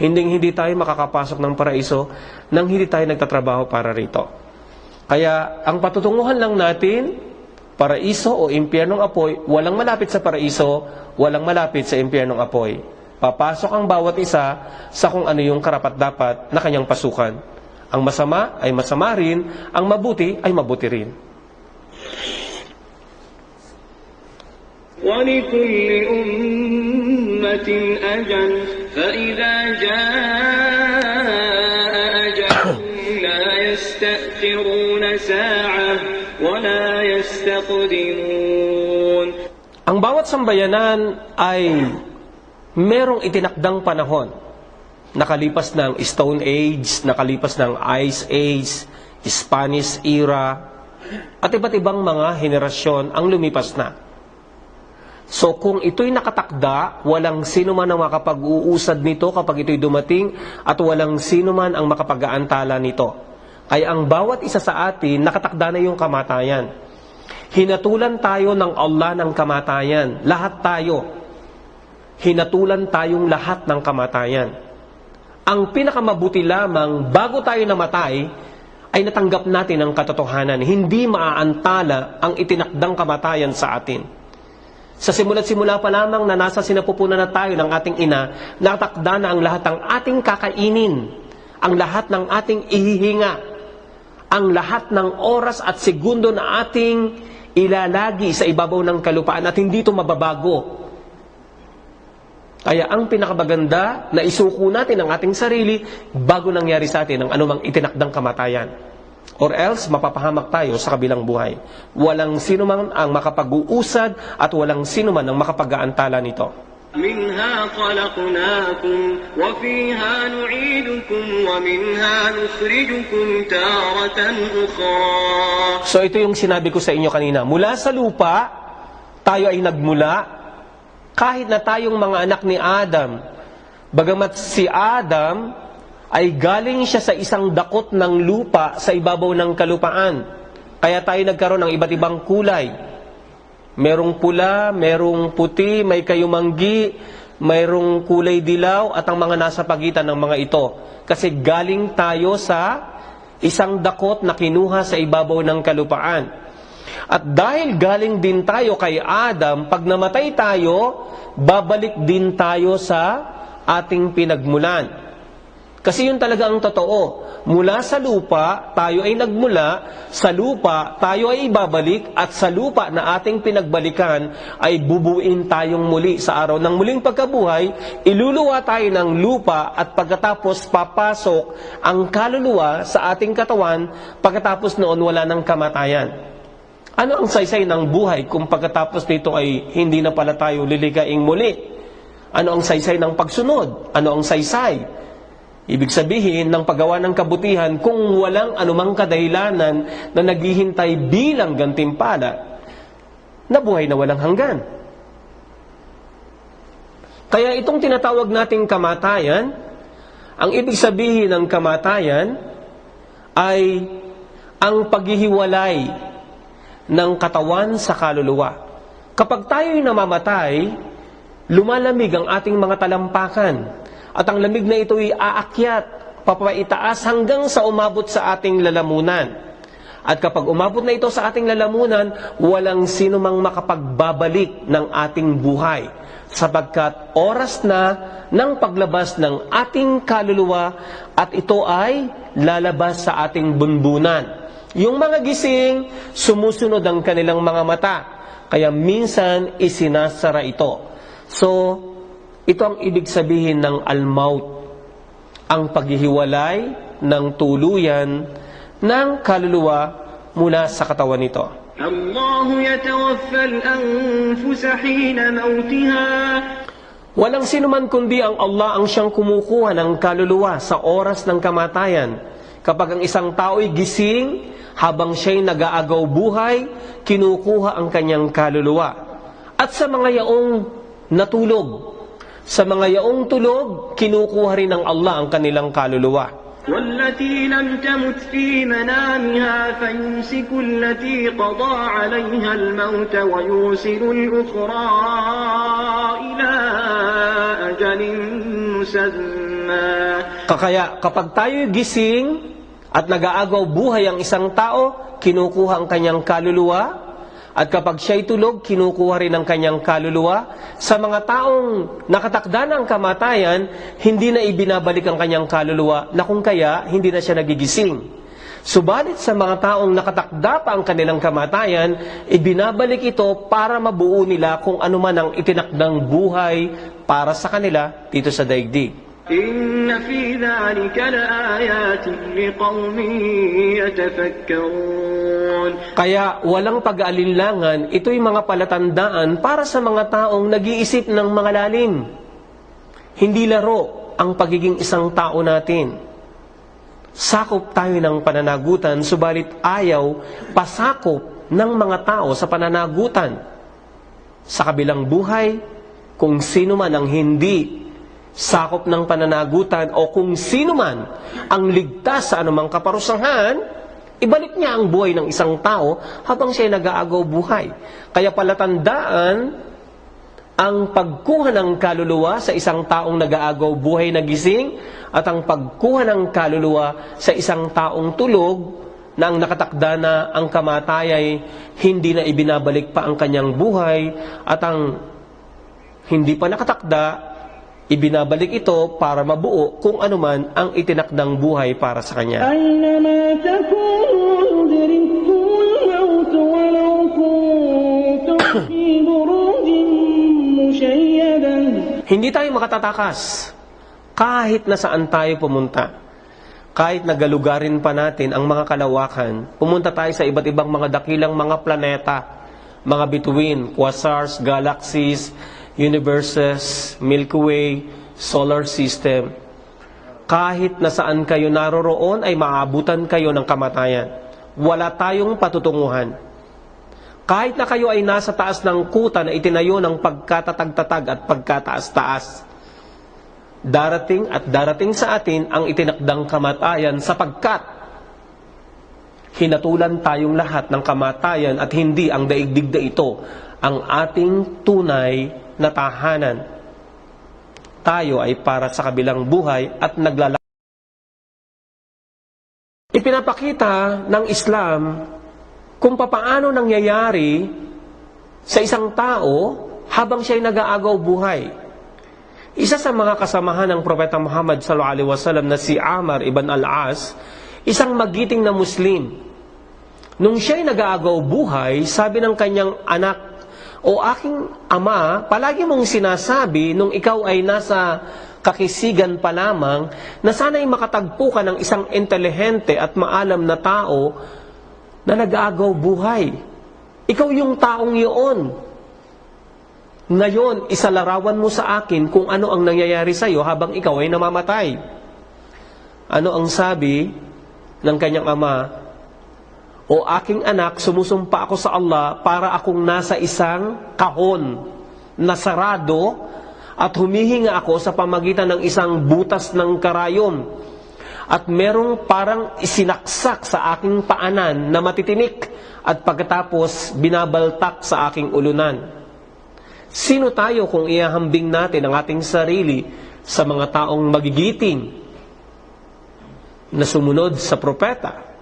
Hindi tayo makakapasok ng paraiso nang hindi tayo nagtatrabaho para rito. Kaya, ang patutunguhan lang natin, paraiso o impyernong apoy, walang malapit sa paraiso, walang malapit sa impyernong apoy. Papasok ang bawat isa sa kung ano yung karapat-dapat na kanyang pasukan. Ang masama ay masama rin, ang mabuti ay mabuti rin. ولكل أمة أجل فإذا جاء أجلهم لا يستأخرون ساعة ولا يستقدمون. Ang bawat sambayanan ay merong itinakdang panahon. Nakalipas ng Stone Age, nakalipas ng Ice Age, Spanish era, at iba't ibang mga henerasyon ang lumipas na. So kung ito'y nakatakda, walang sino man ang makapag-uusad nito kapag ito'y dumating, at walang sino man ang makapag-aantala nito. Kaya ang bawat isa sa atin, nakatakda na yung kamatayan. Hinatulan tayo ng Allah ng kamatayan. Lahat tayo. Hinatulan tayong lahat ng kamatayan. ang pinakamabuti lamang bago tayo namatay ay natanggap natin ang katotohanan. Hindi maaantala ang itinakdang kamatayan sa atin. Sa simula't simula pa lamang na nasa sinapupunan na tayo ng ating ina, natakda na ang lahat ng ating kakainin, ang lahat ng ating ihihinga, ang lahat ng oras at segundo na ating ilalagi sa ibabaw ng kalupaan at hindi ito mababago. Kaya ang pinakamaganda na isuko natin ang ating sarili bago nangyari sa atin ang anumang itinakdang kamatayan. Or else, mapapahamak tayo sa kabilang buhay. Walang sino man ang makapag-uusad at walang sino man ang makapag-aantala nito. منها خلقناكم وفيها نعيدكم ومنها نخرجكم تارة أخرى. So ito yung sinabi ko sa inyo kanina. Mula sa lupa, tayo ay nagmula. Kahit na tayong mga anak ni Adam, bagamat si Adam ay galing siya sa isang dakot ng lupa sa ibabaw ng kalupaan. Kaya tayo nagkaroon ng iba't ibang kulay. Merong pula, merong puti, may kayumanggi, mayroong kulay dilaw at ang mga nasa pagitan ng mga ito. Kasi galing tayo sa isang dakot na kinuha sa ibabaw ng kalupaan. At dahil galing din tayo kay Adam, pag namatay tayo, babalik din tayo sa ating pinagmulan. Kasi yun talaga ang totoo. Mula sa lupa, tayo ay nagmula, sa lupa, tayo ay ibabalik, at sa lupa na ating pinagbalikan, ay bubuin tayong muli sa araw ng muling pagkabuhay, iluluwa tayo ng lupa, at pagkatapos papasok ang kaluluwa sa ating katawan, pagkatapos noon wala ng kamatayan. Ano ang saysay ng buhay kung pagkatapos nito ay hindi na pala tayo liligaing muli? Ano ang saysay ng pagsunod? Ano ang saysay? Ibig sabihin ng paggawa ng kabutihan kung walang anumang kadahilanan na naghihintay bilang gantimpala na buhay na walang hanggan. Kaya itong tinatawag nating kamatayan, ang ibig sabihin ng kamatayan ay ang paghihiwalay ng katawan sa kaluluwa. Kapag tayo'y namamatay, lumalamig ang ating mga talampakan. At ang lamig na ito'y aakyat, papaitaas hanggang sa umabot sa ating lalamunan. At kapag umabot na ito sa ating lalamunan, walang sino mang makapagbabalik ng ating buhay. Sapagkat oras na ng paglabas ng ating kaluluwa at ito ay lalabas sa ating bunbunan. Yung mga gising, sumusunod ang kanilang mga mata. Kaya minsan isinasara ito. So, ito ang ibig sabihin ng al-maut, ang paghihiwalay ng tuluyan ng kaluluwa mula sa katawan nito. الله يتوفى الأنفس حين موتها. Walang sino man kundi ang Allah ang siyang kumukuha ng kaluluwa sa oras ng kamatayan. Kapag ang isang tao'y gising, habang siya'y nag-aagaw buhay, kinukuha ang kanyang kaluluwa. At sa mga yaong natulog, sa mga yaong tulog, kinukuha rin ng Allah ang kanilang kaluluwa. والتي لم تمت في منامها فيمسك التي قضى عليها الموت ويرسل الأخرى إلى أجل مسمى. Kaya kapag tayo gising at nag-aagaw buhay ang isang tao, kinukuha ang kanyang kaluluwa. At kapag siya'y tulog, kinukuha rin ang kanyang kaluluwa. Sa mga taong nakatakda ng kamatayan, hindi na ibinabalik ang kanyang kaluluwa na kung kaya hindi na siya nagigising. Subalit sa mga taong nakatakda pa ang kanilang kamatayan, ibinabalik ito para mabuo nila kung ano man ang itinakdang buhay para sa kanila dito sa daigdig. إن في ذلك لآيات لقوم يتفكرون. Kaya walang pag-aalinlangan, ito'y mga palatandaan para sa mga taong nag-iisip ng mga lalim. Hindi laro ang pagiging isang tao natin. Sakop tayo ng pananagutan, subalit ayaw pasakop ng mga tao sa pananagutan. Sa kabilang buhay, kung sino man ang hindi sakop ng pananagutan o kung sino man ang ligtas sa anumang kaparusahan, ibalik niya ang buhay ng isang tao habang siya nag-aagaw buhay. Kaya palatandaan ang pagkuha ng kaluluwa sa isang taong nag-aagaw buhay na gising at ang pagkuha ng kaluluwa sa isang taong tulog na ang nakatakda na ang kamatay ay hindi na ibinabalik pa ang kanyang buhay at ang hindi pa nakatakda, ibinabalik ito para mabuo kung anuman ang itinakdang buhay para sa kanya. أينما تكونوا يدرككم الموت ولو كنتم في بروج مشيدة. Hindi tayo makatatakas kahit na saan tayo pumunta. Kahit nagalugarin pa natin ang mga kalawakan, pumunta tayo sa iba't ibang mga dakilang mga planeta, mga bituin, quasars, galaxies, universes, Milky Way, solar system. Kahit na saan kayo naroroon ay maabutan kayo ng kamatayan. Wala tayong patutunguhan. Kahit na kayo ay nasa taas ng kuta na itinayo ng pagkatatag-tatag at pagkataas-taas, darating at darating sa atin ang itinakdang kamatayan sapagkat hinatulan tayong lahat ng kamatayan at hindi ang daigdig na ito ang ating tunay na tahanan. Tayo ay para sa kabilang buhay at naglalakbay. Ipinapakita ng Islam kung papaano nangyayari sa isang tao habang siya'y nag-aagaw buhay. Isa sa mga kasamahan ng Propeta Muhammad sallallahu alaihi wasallam na si Amr ibn al-As, isang magiting na Muslim. Nung siya'y nag-aagaw buhay, sabi ng kanyang anak, "O aking ama, palagi mong sinasabi nung ikaw ay nasa kakisigan pa lamang na sana'y makatagpo ka ng isang intelihente at maalam na tao na nag-aagaw buhay. Ikaw yung taong iyon. Ngayon, isalarawan mo sa akin kung ano ang nangyayari sa iyo habang ikaw ay namamatay." Ano ang sabi ng kanyang ama? "O aking anak, sumusumpa ako sa Allah para akong nasa isang kahon na sarado at humihinga ako sa pamagitan ng isang butas ng karayom at merong parang isinaksak sa aking paanan na matitinik at pagkatapos binabaltak sa aking ulunan. Sino tayo kung ihahambing natin ang ating sarili sa mga taong magigiting na sumunod sa propeta?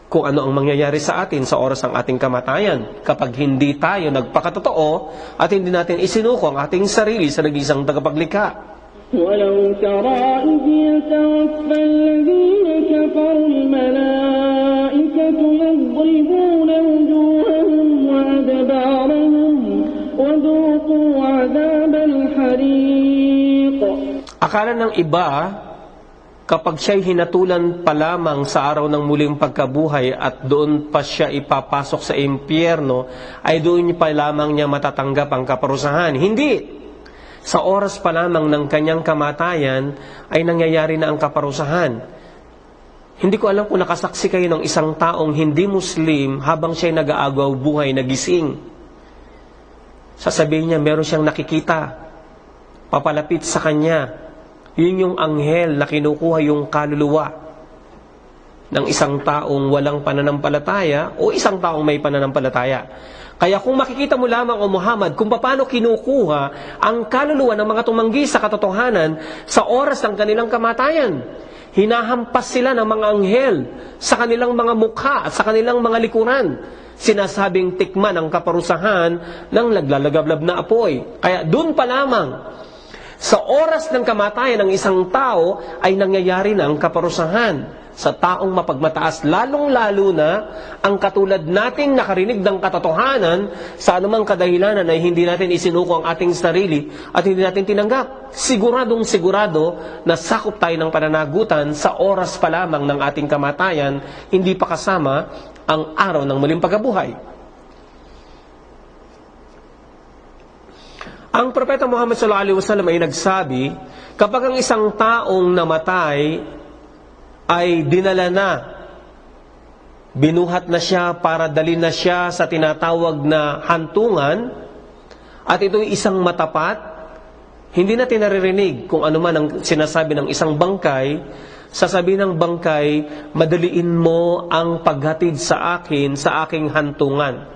Kung ano ang mangyayari sa atin sa oras ng ating kamatayan kapag hindi tayo nagpakatotoo at hindi natin isinuko ang ating sarili sa nag-isang tagapaglikha." ولو ترى إذ يتوفى الذين كفروا الملائكة يضربون وجوههم وأدبارهم وذوقوا عذاب الحريق. Akala ng iba, kapag siya'y hinatulan pa lamang sa araw ng muling pagkabuhay at doon pa siya ipapasok sa impyerno, ay doon pa lamang niya matatanggap ang kaparusahan. Hindi! Sa oras pa lamang ng kanyang kamatayan, ay nangyayari na ang kaparusahan. Hindi ko alam kung nakasaksi kayo ng isang taong hindi Muslim habang siya'y nag-aagaw buhay na gising. Sasabihin niya, meron siyang nakikita, papalapit sa kanya. Yun yung anghel na kinukuha yung kaluluwa ng isang taong walang pananampalataya o isang taong may pananampalataya. Kaya kung makikita mo lamang, o Muhammad, kung paano kinukuha ang kaluluwa ng mga tumanggi sa katotohanan sa oras ng kanilang kamatayan. Hinahampas sila ng mga anghel sa kanilang mga mukha at sa kanilang mga likuran. Sinasabing tikman ang kaparusahan ng naglalagablab na apoy. Kaya dun pa lamang, sa oras ng kamatayan ng isang tao ay nangyayari na ang kaparusahan sa taong mapagmataas, lalong-lalo na ang katulad nating nakarinig ng katotohanan sa anumang kadahilanan ay hindi natin isinuko ang ating sarili at hindi natin tinanggap. Siguradong sigurado na sakop tayo ng pananagutan sa oras pa lamang ng ating kamatayan, hindi pa kasama ang araw ng muling pagkabuhay. Ang Propeta Muhammad sallallahu alaihi wasallam ay nagsabi, kapag ang isang taong namatay ay dinala na, binuhat na siya para dalhin na siya sa tinatawag na hantungan, at ito'y isang matapat, hindi natin naririnig kung ano man ang sinasabi ng isang bangkay. Sasabihin ng bangkay, madaliin mo ang paghatid sa akin sa aking hantungan,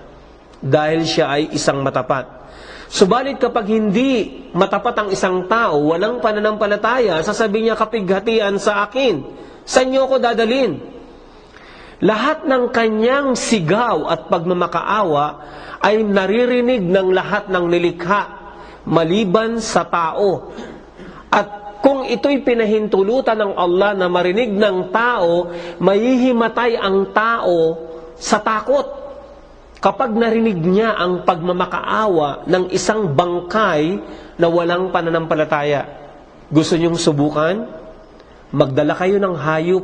dahil siya ay isang matapat. Subalit kapag hindi matapat ang isang tao, walang pananampalataya, sasabihin niya, kapighatian sa akin, saan niyo ako dadalhin? Lahat ng kanyang sigaw at pagmamakaawa ay naririnig ng lahat ng nilikha, maliban sa tao. At kung ito'y pinahintulutan ng Allah na marinig ng tao, mahihimatay ang tao sa takot. Kapag narinig niya ang pagmamakaawa ng isang bangkay na walang pananampalataya, gusto niyong subukan? Magdala kayo ng hayop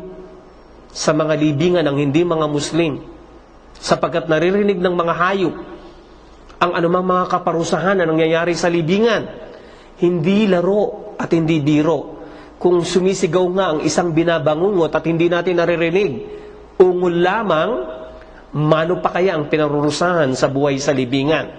sa mga libingan ng hindi mga Muslim, sapagkat naririnig ng mga hayop ang anumang mga kaparusahan na nangyayari sa libingan. Hindi laro at hindi biro. Kung sumisigaw nga ang isang binabangungot at hindi natin naririnig, ungol lamang, mano pa kaya ang pinarurusahan sa buhay sa libingan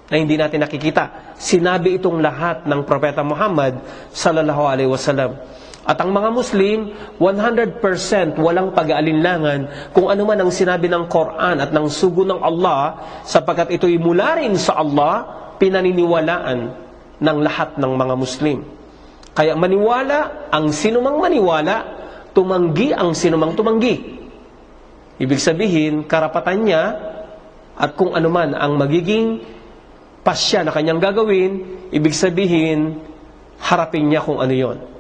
na hindi natin nakikita? Sinabi itong lahat ng Propeta Muhammad sallallahu alaihi wasallam. At ang mga Muslim, 100% walang pag-aalinlangan kung ano man ang sinabi ng Quran at ng sugo ng Allah, sapagkat ito'y mula rin sa Allah, pinaniniwalaan ng lahat ng mga Muslim. Kaya maniwala ang sinumang maniwala, tumanggi ang sinumang tumanggi. Ibig sabihin, karapatan niya at kung ano man ang magiging pasya na kanyang gagawin, ibig sabihin, harapin niya kung ano yon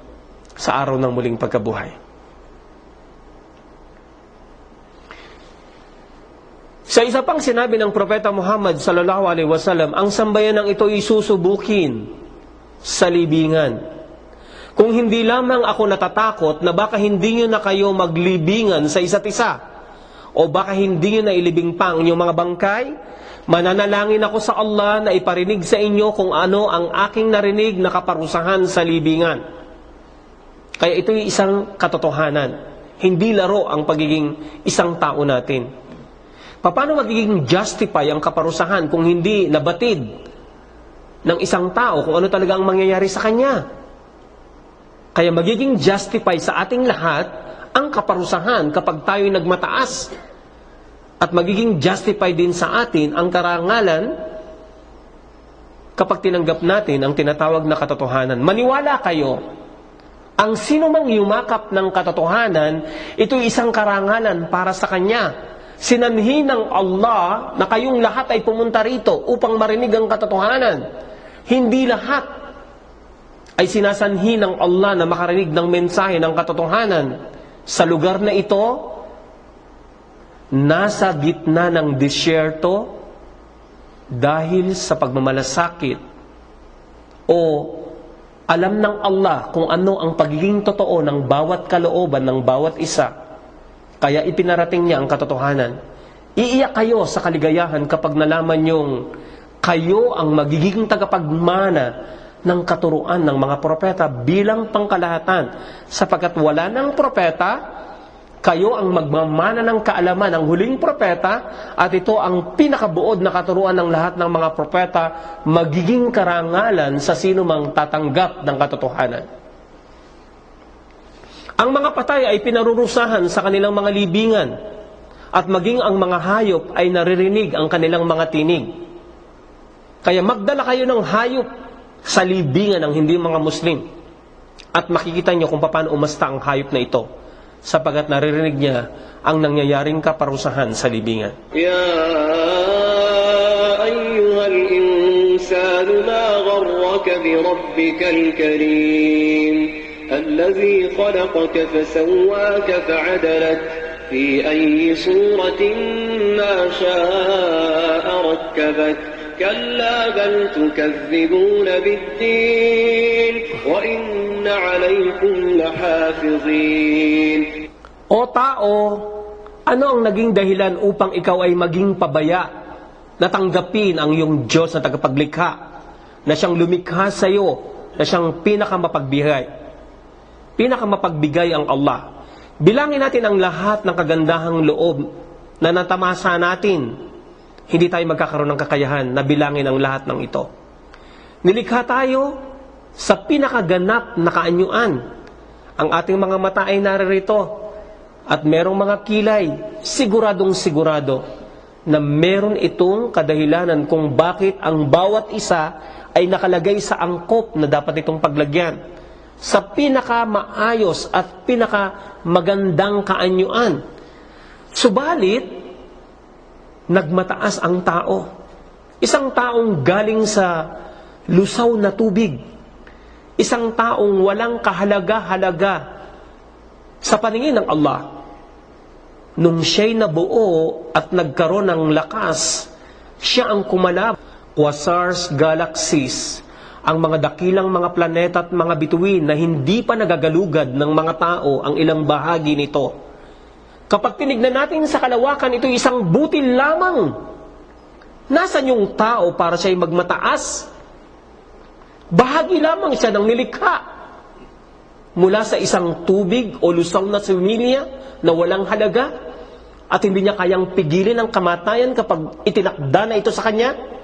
sa araw ng muling pagkabuhay. Sa isa pang sinabi ng Propeta Muhammad sallallahu alaihi wasallam, ang sambayanang ito ay susubukin sa libingan. Kung hindi lamang ako natatakot na baka hindi nyo na kayo maglibingan sa isa't isa, o baka hindi nyo na ilibing pa ang inyong mga bangkay, mananalangin ako sa Allah na iparinig sa inyo kung ano ang aking narinig na kaparusahan sa libingan. Kaya ito'y isang katotohanan. Hindi laro ang pagiging isang tao natin. Paano magiging justify ang kaparusahan kung hindi nabatid ng isang tao kung ano talaga ang mangyayari sa kanya? Kaya magiging justify sa ating lahat ang kaparusahan kapag tayo'y nagmataas. At magiging justify din sa atin ang karangalan kapag tinanggap natin ang tinatawag na katotohanan. Maniwala kayo, ang sino mang yumakap ng katotohanan, ito'y isang karangalan para sa kanya. Sinanhi ng Allah na kayong lahat ay pumunta rito upang marinig ang katotohanan. Hindi lahat ay sinasanhi ng Allah na makarinig ng mensahe ng katotohanan. Sa lugar na ito, nasa gitna ng disyerto dahil sa pagmamalasakit, o alam ng Allah kung ano ang pagiging totoo ng bawat kalooban ng bawat isa, kaya ipinarating niya ang katotohanan. Iiyak kayo sa kaligayahan kapag nalaman niyong kayo ang magiging tagapagmana ng katuruan ng mga propeta bilang pangkalahatan, sapagkat wala ng propeta, kayo ang magmamana ng kaalaman ng huling propeta, at ito ang pinakabuod na katuruan ng lahat ng mga propeta, magiging karangalan sa sino mang tatanggap ng katotohanan. Ang mga patay ay pinarurusahan sa kanilang mga libingan, at maging ang mga hayop ay naririnig ang kanilang mga tinig. Kaya magdala kayo ng hayop sa libingan ng hindi mga Muslim, at makikita niyo kung paano umasta ang hayop na ito, sapagat naririnig niya ang nangyayaring kaparusahan sa libingan. Ya ayyuhal insanu ma gharraka bi rabbikal karim alladhi khalaqaka fasawwaka fa'adalak fi ayyi suratin ma sha'a rakkabak. كلا بل تكذبون بالدين وإن عليكم لحافظين. O tao, ano ang naging dahilan upang ikaw ay maging pabaya na tanggapin ang iyong Diyos na tagapaglikha, na siyang lumikha sa iyo, na siyang pinakamapagbigay ang Allah? Bilangin natin ang lahat ng kagandahang loob na natamasa natin. Hindi tayo magkakaroon ng kakayahan na bilangin ang lahat ng ito. Nilikha tayo sa pinakaganap na kaanyuan. Ang ating mga mata ay naririto, at merong mga kilay, siguradong sigurado na meron itong kadahilanan kung bakit ang bawat isa ay nakalagay sa angkop na dapat itong paglagyan. Sa pinakamaayos at pinakamagandang kaanyuan. Subalit, nagmataas ang tao. Isang taong galing sa lusaw na tubig. Isang taong walang kahalaga-halaga sa paningin ng Allah. Nung siya'y nabuo at nagkaroon ng lakas, siya ang kumalab. Quasars, galaxies, ang mga dakilang mga planeta at mga bituin na hindi pa nagagalugad ng mga tao ang ilang bahagi nito. Kapag tinignan natin sa kalawakan, ito isang butil lamang. Nasaan yung tao para siya'y magmataas? Bahagi lamang siya ng nilikha. Mula sa isang tubig o lusaw na similya na walang halaga at hindi niya kayang pigilin ang kamatayan kapag itinakda na ito sa kanya.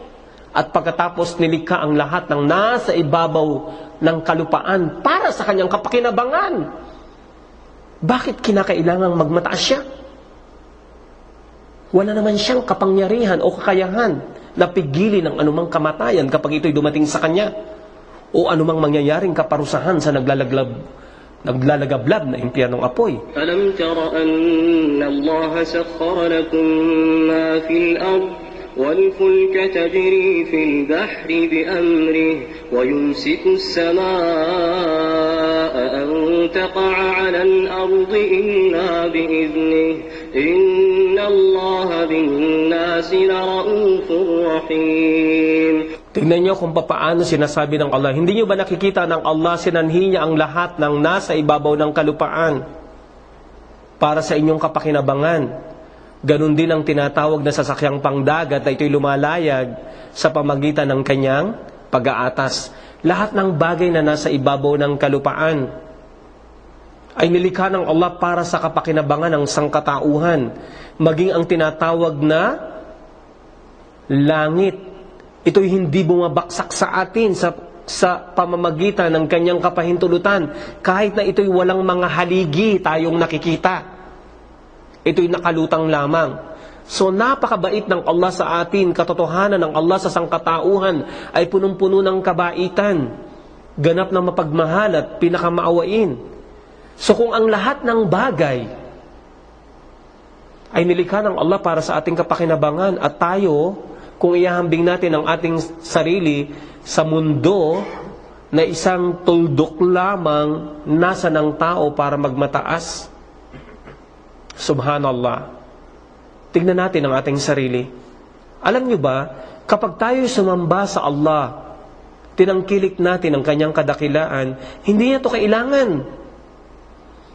At pagkatapos nilikha ang lahat ng nasa ibabaw ng kalupaan para sa kanyang kapakinabangan. Bakit kinakailangang magmataas siya? Wala naman siyang kapangyarihan o kakayahan na pigilin ang anumang kamatayan kapag ito'y dumating sa kanya o anumang mangyayaring kaparusahan sa naglalagablab na impyernong apoy. Alam tara anna Allah sakhkhara lakum ma fil ard والفلك تجري في البحر بأمره ويمسك السماء أن تقع على الأرض إلا بإذنه إن الله بالناس لرؤوف رحيم. Tingnan niyo kung paano sinasabi ng Allah. Hindi niyo ba nakikita ng Allah sinanhi niya ang lahat ng nasa ibabaw ng kalupaan para sa inyong kapakinabangan? Ganon din ang tinatawag na sasakyang pangdagat na ito'y lumalayag sa pamagitan ng kanyang pag-aatas. Lahat ng bagay na nasa ibabaw ng kalupaan ay nilikha ng Allah para sa kapakinabangan ng sangkatauhan. Maging ang tinatawag na langit, ito'y hindi bumabaksak sa atin sa pamamagitan ng kanyang kapahintulutan. Kahit na ito'y walang mga haligi tayong nakikita. Ito'y nakalutang lamang. So napakabait ng Allah sa atin, katotohanan ng Allah sa sangkatauhan ay punong-puno ng kabaitan, ganap ng mapagmahal at pinakamaawain. So kung ang lahat ng bagay ay nilikha ng Allah para sa ating kapakinabangan at tayo, kung ihahambing natin ang ating sarili sa mundo na isang tuldok lamang nasa ng tao para magmataas, Subhanallah. Tignan natin ang ating sarili. Alam nyo ba, kapag tayo sumamba sa Allah, tinangkilik natin ang kanyang kadakilaan, hindi niya ito kailangan.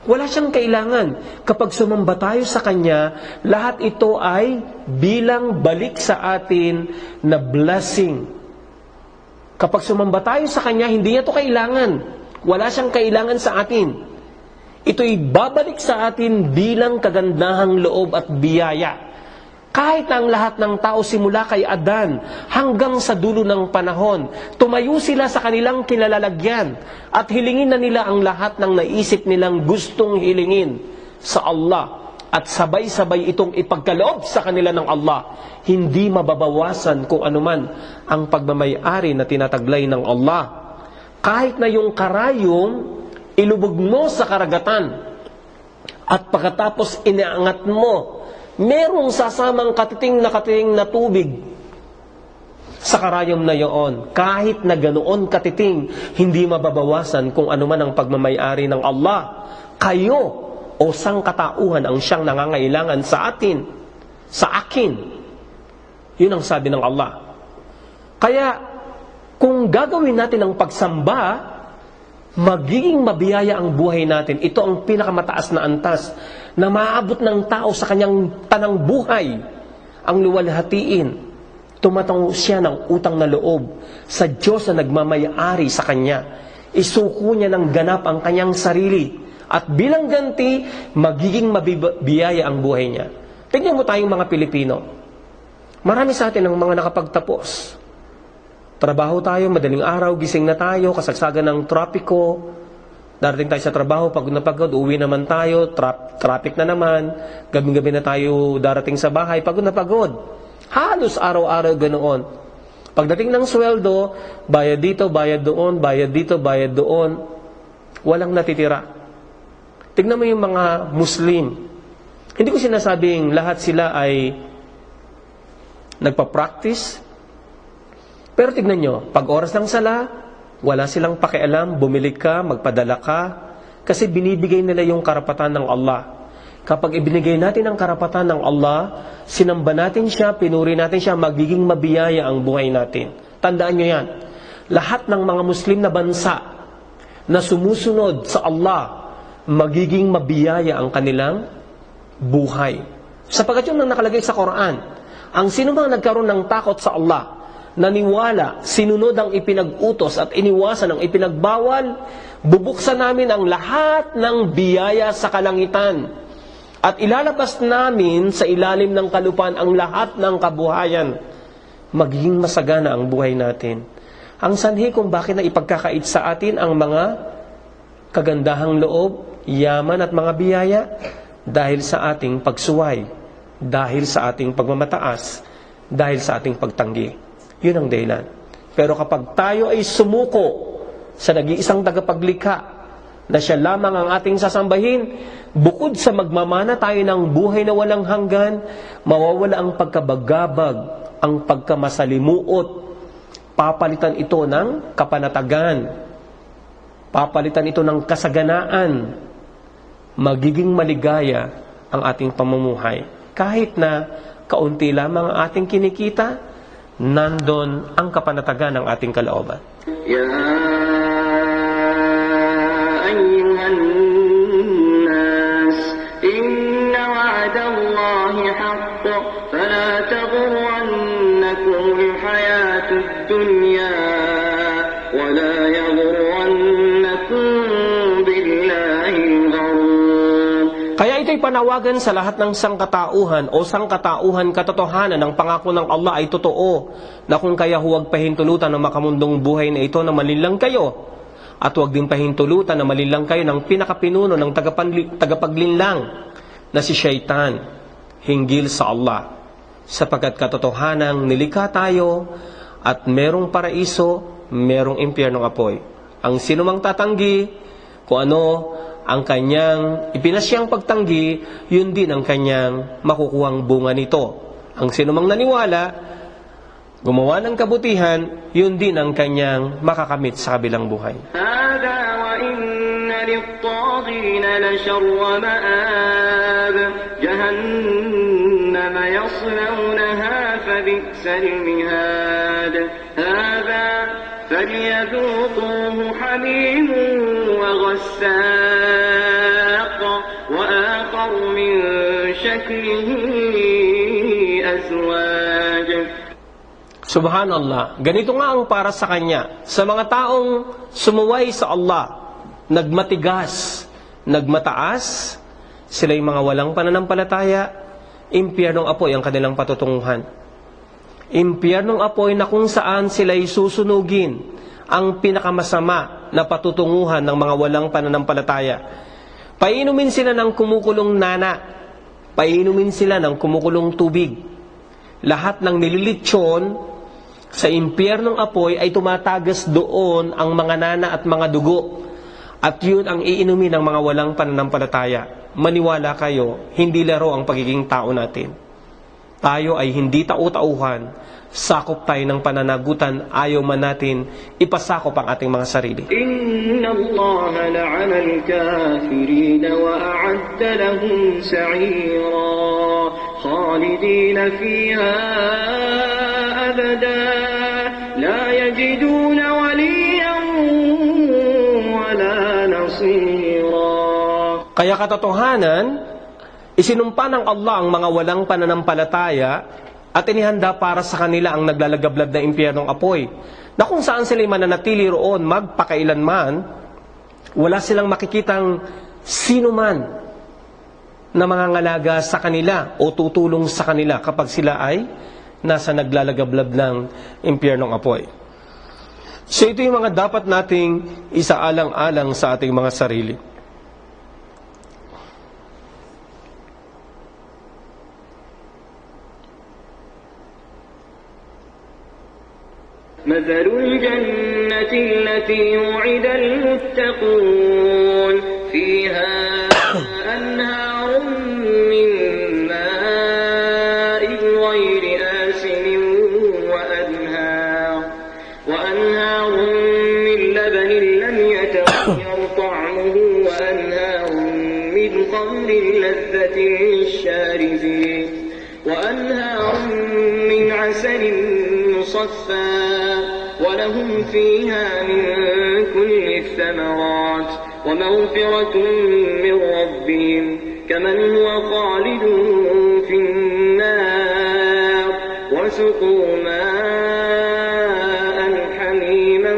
Wala siyang kailangan. Kapag sumamba tayo sa kanya, lahat ito ay bilang balik sa atin na blessing. Kapag sumamba tayo sa kanya, hindi niya ito kailangan. Wala siyang kailangan sa atin. Ito'y babalik sa atin bilang kagandahang loob at biyaya. Kahit ang lahat ng tao simula kay Adan hanggang sa dulo ng panahon, tumayo sila sa kanilang kinalalagyan at hilingin na nila ang lahat ng naisip nilang gustong hilingin sa Allah. At sabay-sabay itong ipagkaloob sa kanila ng Allah. Hindi mababawasan kung anuman ang pagmamayari na tinataglay ng Allah. Kahit na yung karayong ilubog mo sa karagatan at pagkatapos inaangat mo, merong sasamang katiting na tubig sa karayom na iyon. Kahit na ganoon katiting, hindi mababawasan kung anuman ang pagmamayari ng Allah. Kayo o sangkatauhan ang siyang nangangailangan sa atin, sa akin. Yun ang sabi ng Allah. Kaya kung gagawin natin ang pagsamba, magiging mabiyaya ang buhay natin. Ito ang pinakamataas na antas na maaabot ng tao sa kanyang tanang buhay. Ang luwalhatiin, tumatang siya ng utang na loob sa Diyos na nagmamayari sa kanya. Isuko niya ng ganap ang kanyang sarili. At bilang ganti, magiging mabiyaya ang buhay niya. Tingnan mo tayong mga Pilipino. Marami sa atin ang mga nakapagtapos. Trabaho tayo, madaling araw, gising na tayo, kasagsagan ng trapiko, Darating tayo sa trabaho, pagod na pagod, uwi naman tayo, traffic na naman, gabi-gabi na tayo darating sa bahay, pagod na pagod. Halos araw-araw ganoon. Pagdating ng sweldo, bayad dito, bayad doon, bayad dito, bayad doon, walang natitira. Tignan mo yung mga Muslim. Hindi ko sinasabing lahat sila ay nagpa-practice. Pero tignan nyo, pag oras ng sala, wala silang pakialam, bumili ka, magpadala ka, kasi binibigay nila yung karapatan ng Allah. Kapag ibinigay natin ang karapatan ng Allah, sinamba natin siya, pinuri natin siya, magiging mabiyaya ang buhay natin. Tandaan nyo yan. Lahat ng mga Muslim na bansa na sumusunod sa Allah, magiging mabiyaya ang kanilang buhay. Sapagkat yun ang nakalagay sa Quran. Ang sino mang nagkaroon ng takot sa Allah, naniwala, sinunod ang ipinag-utos at iniwasan ang ipinagbawal, bubuksan namin ang lahat ng biyaya sa kalangitan. At ilalabas namin sa ilalim ng kalupaan ang lahat ng kabuhayan. Magiging masagana ang buhay natin. Ang sanhi kung bakit na ipagkakait sa atin ang mga kagandahang loob, yaman at mga biyaya, dahil sa ating pagsuway, dahil sa ating pagmamataas, dahil sa ating pagtanggi. Yun ang dahilan. Pero kapag tayo ay sumuko sa nag-iisang tagapaglikha, na siya lamang ang ating sasambahin, bukod sa magmamana tayo ng buhay na walang hanggan, mawawala ang pagkabagabag, ang pagkamasalimuot. Papalitan ito ng kapanatagan. Papalitan ito ng kasaganaan. Magiging maligaya ang ating pamumuhay. Kahit na kaunti lamang ang ating kinikita, nandun ang kapanatagan ng ating kalooban. أيها الناس إن وعد الله حق فلا تغرنكم الحياة الدنيا ولا يغرنكم بالله الغرور. Kaya ito'y panawagan sa lahat ng sangkatauhan o sangkatauhan katotohanan ng pangako ng Allah ay totoo, na kung kaya huwag pahintulutan ng makamundong buhay na ito na malinlang kayo. At huwag din pahintulutan na malinlang kayo ng pinakapinuno ng tagapaglinlang na si Shaitan, hinggil sa Allah. Sapagkat katotohanang nilikha tayo at merong paraiso, merong impyernong apoy. Ang sinumang tatanggi, kung ano ang kanyang ipinasyang pagtanggi, yun din ang kanyang makukuhang bunga nito. Ang sinumang naniwala, gumawa ng kabutihan, yun din ang kanyang makakamit sa kabilang buhay. هذا وإن للطاغين لشر مآب جهنم يصلونها فبئس المهاد هذا فليذوقوه حميم وغساق وآخر من شكله أزواج. Subhanallah, ganito nga ang para sa kanya. Sa mga taong sumuway sa Allah, nagmatigas, nagmataas, sila yung mga walang pananampalataya, impyernong apoy ang kanilang patutunguhan. Impyernong apoy na kung saan sila'y susunugin, ang pinakamasama na patutunguhan ng mga walang pananampalataya. Painumin sila ng kumukulong nana, painumin sila ng kumukulong tubig. Lahat ng nililitsyon sa impyernong apoy ay tumatagas doon ang mga nana at mga dugo. At yun ang iinumin ng mga walang pananampalataya. Maniwala kayo, hindi laro ang pagiging tao natin. Tayo ay hindi tau-tauhan. Sakop tayo ng pananagutan, ayaw man natin ipasakop ang ating mga sarili. Inna Allah la'ana al-kafirin wa a'adda lahum sa'ira khalidina fiha abada la yajiduna waliyan wala nasira. Kaya katotohanan, isinumpa ng Allah ang mga walang pananampalataya at inihanda para sa kanila ang naglalagablab na impyernong apoy, na kung saan sila mananatili roon magpakailanman, wala silang makikitang sino man na mangangalaga sa kanila o tutulong sa kanila kapag sila ay nasa naglalagablab ng impyernong apoy. So ito yung mga dapat nating isaalang-alang sa ating mga sarili. مثل الجنة التي وعد المتقون فيها أنهار من ماء غير آسن وأنهار من لبن لم يتغير طعمه وأنهار من خمر لذة للشاربين وأنهار من عسل مصفى ولهم فيها من كل الثمرات ومغفرة من ربهم كمن هو خالد في النار وسقوا ماء حميما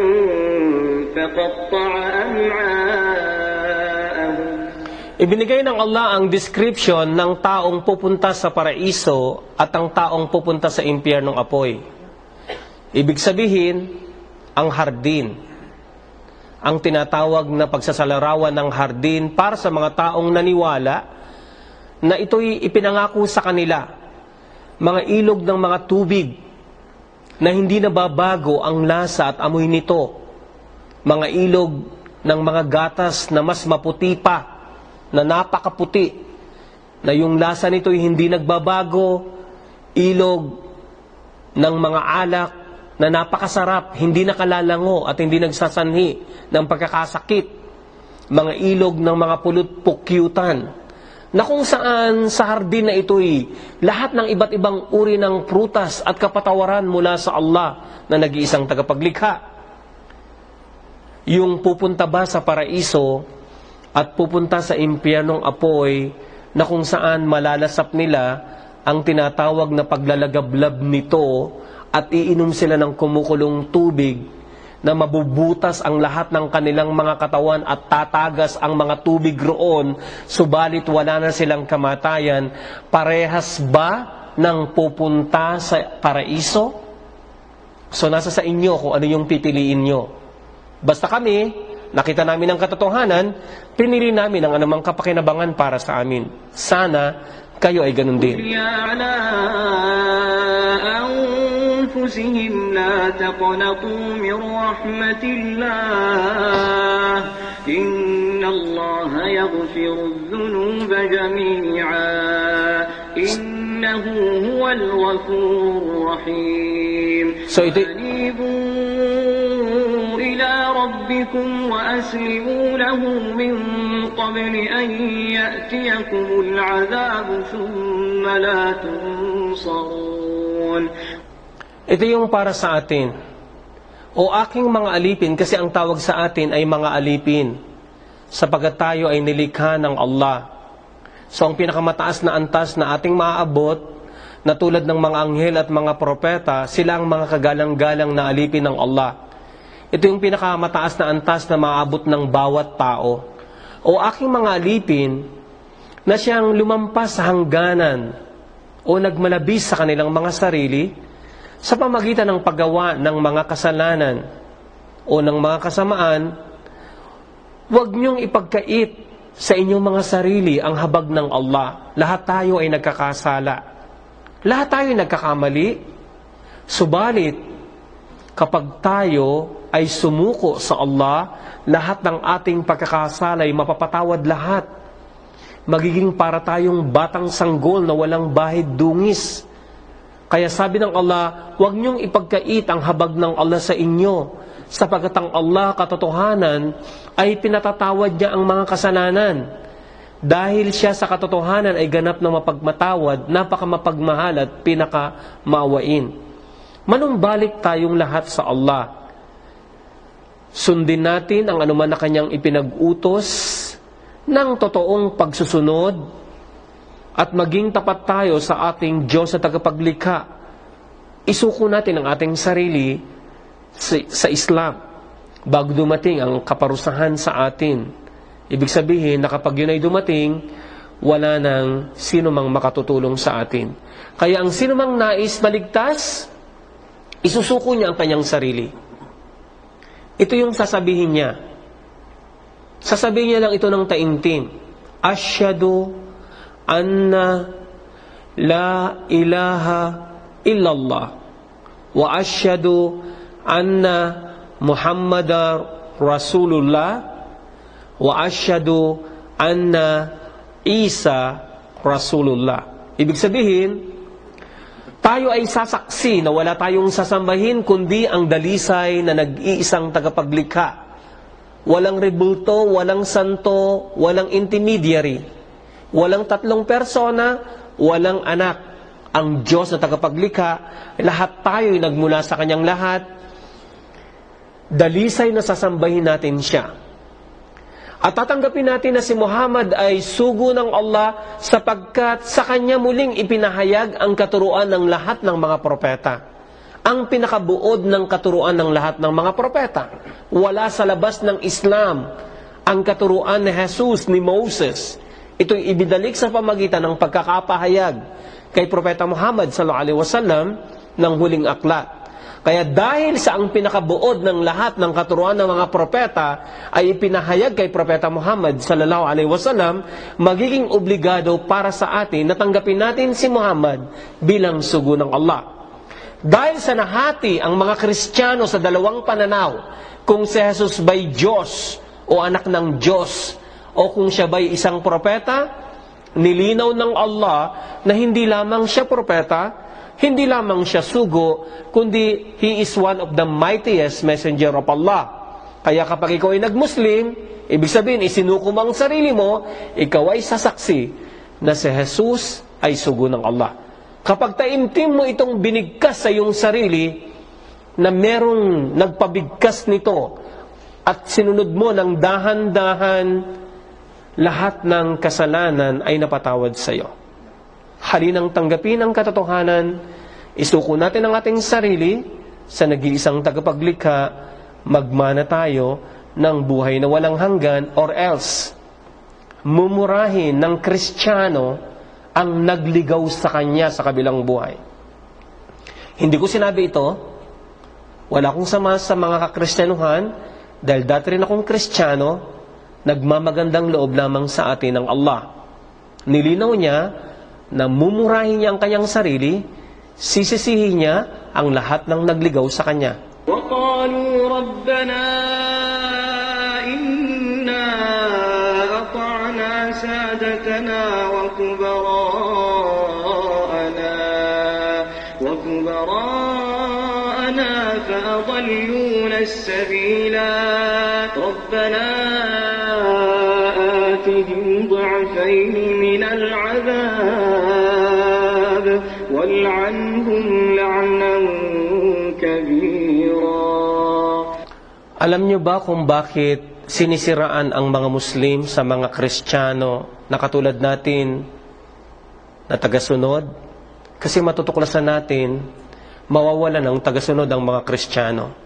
فقطع أمعاءهم. Ibinigay ng Allah ang description ng taong pupunta sa paraiso at ang taong pupunta sa impyernong apoy. Ibig sabihin, ang hardin. Ang tinatawag na pagsasalarawan ng hardin para sa mga taong naniwala na ito'y ipinangako sa kanila. Mga ilog ng mga tubig na hindi nababago ang lasa at amoy nito. Mga ilog ng mga gatas na mas maputi pa, na napakaputi, na yung lasa nito'y hindi nagbabago. Ilog ng mga alak na napakasarap, hindi nakalalango at hindi nagsasanhi ng pagkakasakit. Mga ilog ng mga pulot-pukyutan, na kung saan sa hardin na ito'y lahat ng iba't ibang uri ng prutas at kapatawaran mula sa Allah na nag-iisang tagapaglikha. Yung pupunta ba sa paraiso at pupunta sa impyernong apoy na kung saan malalasap nila ang tinatawag na paglalagablab nito at iinom sila ng kumukulong tubig na mabubutas ang lahat ng kanilang mga katawan at tatagas ang mga tubig roon, subalit wala na silang kamatayan. Parehas ba ng pupunta sa paraiso? So nasa sa inyo kung ano yung pipiliin nyo. Basta kami, nakita namin ang katotohanan, pinili namin ang anumang kapakinabangan para sa amin. Sana kayo ay ganun din. أنفسهم لا تقنطوا من رحمة الله إن الله يغفر الذنوب جميعا إنه هو الغفور الرحيم أنيبوا إلى ربكم وأسلموا له من قبل أن يأتيكم العذاب ثم لا تنصرون. Ito yung para sa atin. O aking mga alipin, kasi ang tawag sa atin ay mga alipin, sapagkat tayo ay nilikha ng Allah. So ang pinakamataas na antas na ating maaabot, na tulad ng mga anghel at mga propeta, sila ang mga kagalang-galang na alipin ng Allah. Ito yung pinakamataas na antas na maaabot ng bawat tao. O aking mga alipin, na siyang lumampas sa hangganan o nagmalabis sa kanilang mga sarili, sa pamagitan ng paggawa ng mga kasalanan o ng mga kasamaan, huwag niyong ipagkait sa inyong mga sarili ang habag ng Allah. Lahat tayo ay nagkakasala. Lahat tayo ay nagkakamali. Subalit, kapag tayo ay sumuko sa Allah, lahat ng ating pagkakasala ay mapapatawad lahat. Magiging para tayong batang sanggol na walang bahid dungis. Kaya sabi ng Allah, huwag niyong ipagkait ang habag ng Allah sa inyo, sapagkat ang Allah katotohanan ay pinatatawad niya ang mga kasalanan. Dahil siya sa katotohanan ay ganap na mapagmatawad, napakamapagmahal at pinakamaawain. Manumbalik tayong lahat sa Allah. Sundin natin ang anuman na kanyang ipinag-utos ng totoong pagsusunod, at maging tapat tayo sa ating Diyos sa tagapaglikha. Isuko natin ang ating sarili sa Islam bago dumating ang kaparusahan sa atin. Ibig sabihin na kapag yun ay dumating, wala nang sino mang makatutulong sa atin. Kaya ang sino mang nais maligtas, isusuko niya ang kanyang sarili. Ito yung sasabihin niya. Sasabihin niya lang ito ng taimtim. Asyhadu anna la ilaha illallah wa asyhadu anna Muhammadar Rasulullah wa asyhadu anna Isa Rasulullah. Ibig sabihin, tayo ay sasaksi na wala tayong sasambahin kundi ang dalisay na nag-iisang tagapaglikha. Walang rebulto, walang santo, walang intermediary, walang tatlong persona, walang anak. Ang Diyos na tagapaglikha, lahat tayo ay nagmula sa Kanyang lahat. Dalisay na sasambahin natin Siya. At tatanggapin natin na si Muhammad ay sugo ng Allah sapagkat sa Kanya muling ipinahayag ang katuruan ng lahat ng mga propeta. Ang pinakabuod ng katuruan ng lahat ng mga propeta. Wala sa labas ng Islam ang katuruan ni Jesus, ni Moses. Ito'y ibinalik sa pamagitan ng pagkakapahayag kay Propeta Muhammad sallallahu alaihi wasallam ng huling aklat. Kaya dahil sa ang pinakabuod ng lahat ng katuruan ng mga propeta ay ipinahayag kay Propeta Muhammad sallallahu alaihi wasallam, magiging obligado para sa atin na tanggapin natin si Muhammad bilang sugo ng Allah. Dahil sa nahati ang mga Kristiyano sa dalawang pananaw, kung si Jesus ba'y Diyos o anak ng Diyos, o kung siya ba'y isang propeta, nilinaw ng Allah na hindi lamang siya propeta, hindi lamang siya sugo, kundi He is one of the mightiest messenger of Allah. Kaya kapag ikaw ay nag-Muslim, ibig sabihin, isinuko mo ang sarili mo, ikaw ay sasaksi na si Jesus ay sugo ng Allah. Kapag taimtim mo itong binigkas sa iyong sarili, na merong nagpabigkas nito, at sinunod mo ng dahan-dahan, lahat ng kasalanan ay napatawad sa iyo. Halinang tanggapin ang katotohanan, isuko natin ang ating sarili sa nag-iisang tagapaglikha, magmana tayo ng buhay na walang hanggan, or else, mumurahin ng Kristiyano ang nagligaw sa kanya sa kabilang buhay. Hindi ko sinabi ito, wala akong sama sa mga kakristyanuhan, dahil dati rin akong Kristiyano, nagmamagandang loob lamang sa atin ng Allah. Nilinaw niya na mumurahin niya ang kanyang sarili, sisisihin niya ang lahat ng nagligaw sa kanya. وَقَالُوا رَبَّنَا إِنَّا أَطَعْنَا سَادَتَنَا وَكُبَرَاءَنَا فَأَضَلُّونَا السَّبِيلَا رَبَّنَا آتِهِمْ ضِعْفَيْنِ مِنَ الْعَذَابِ وَالْعَنْهُمْ لَعْنًا كَبِيرًا. Alam niyo ba kung bakit sinisiraan ang mga Muslim sa mga Kristiyano na katulad natin na tagasunod? Kasi matutuklasan natin, mawawala ng tagasunod ang mga Kristiyano.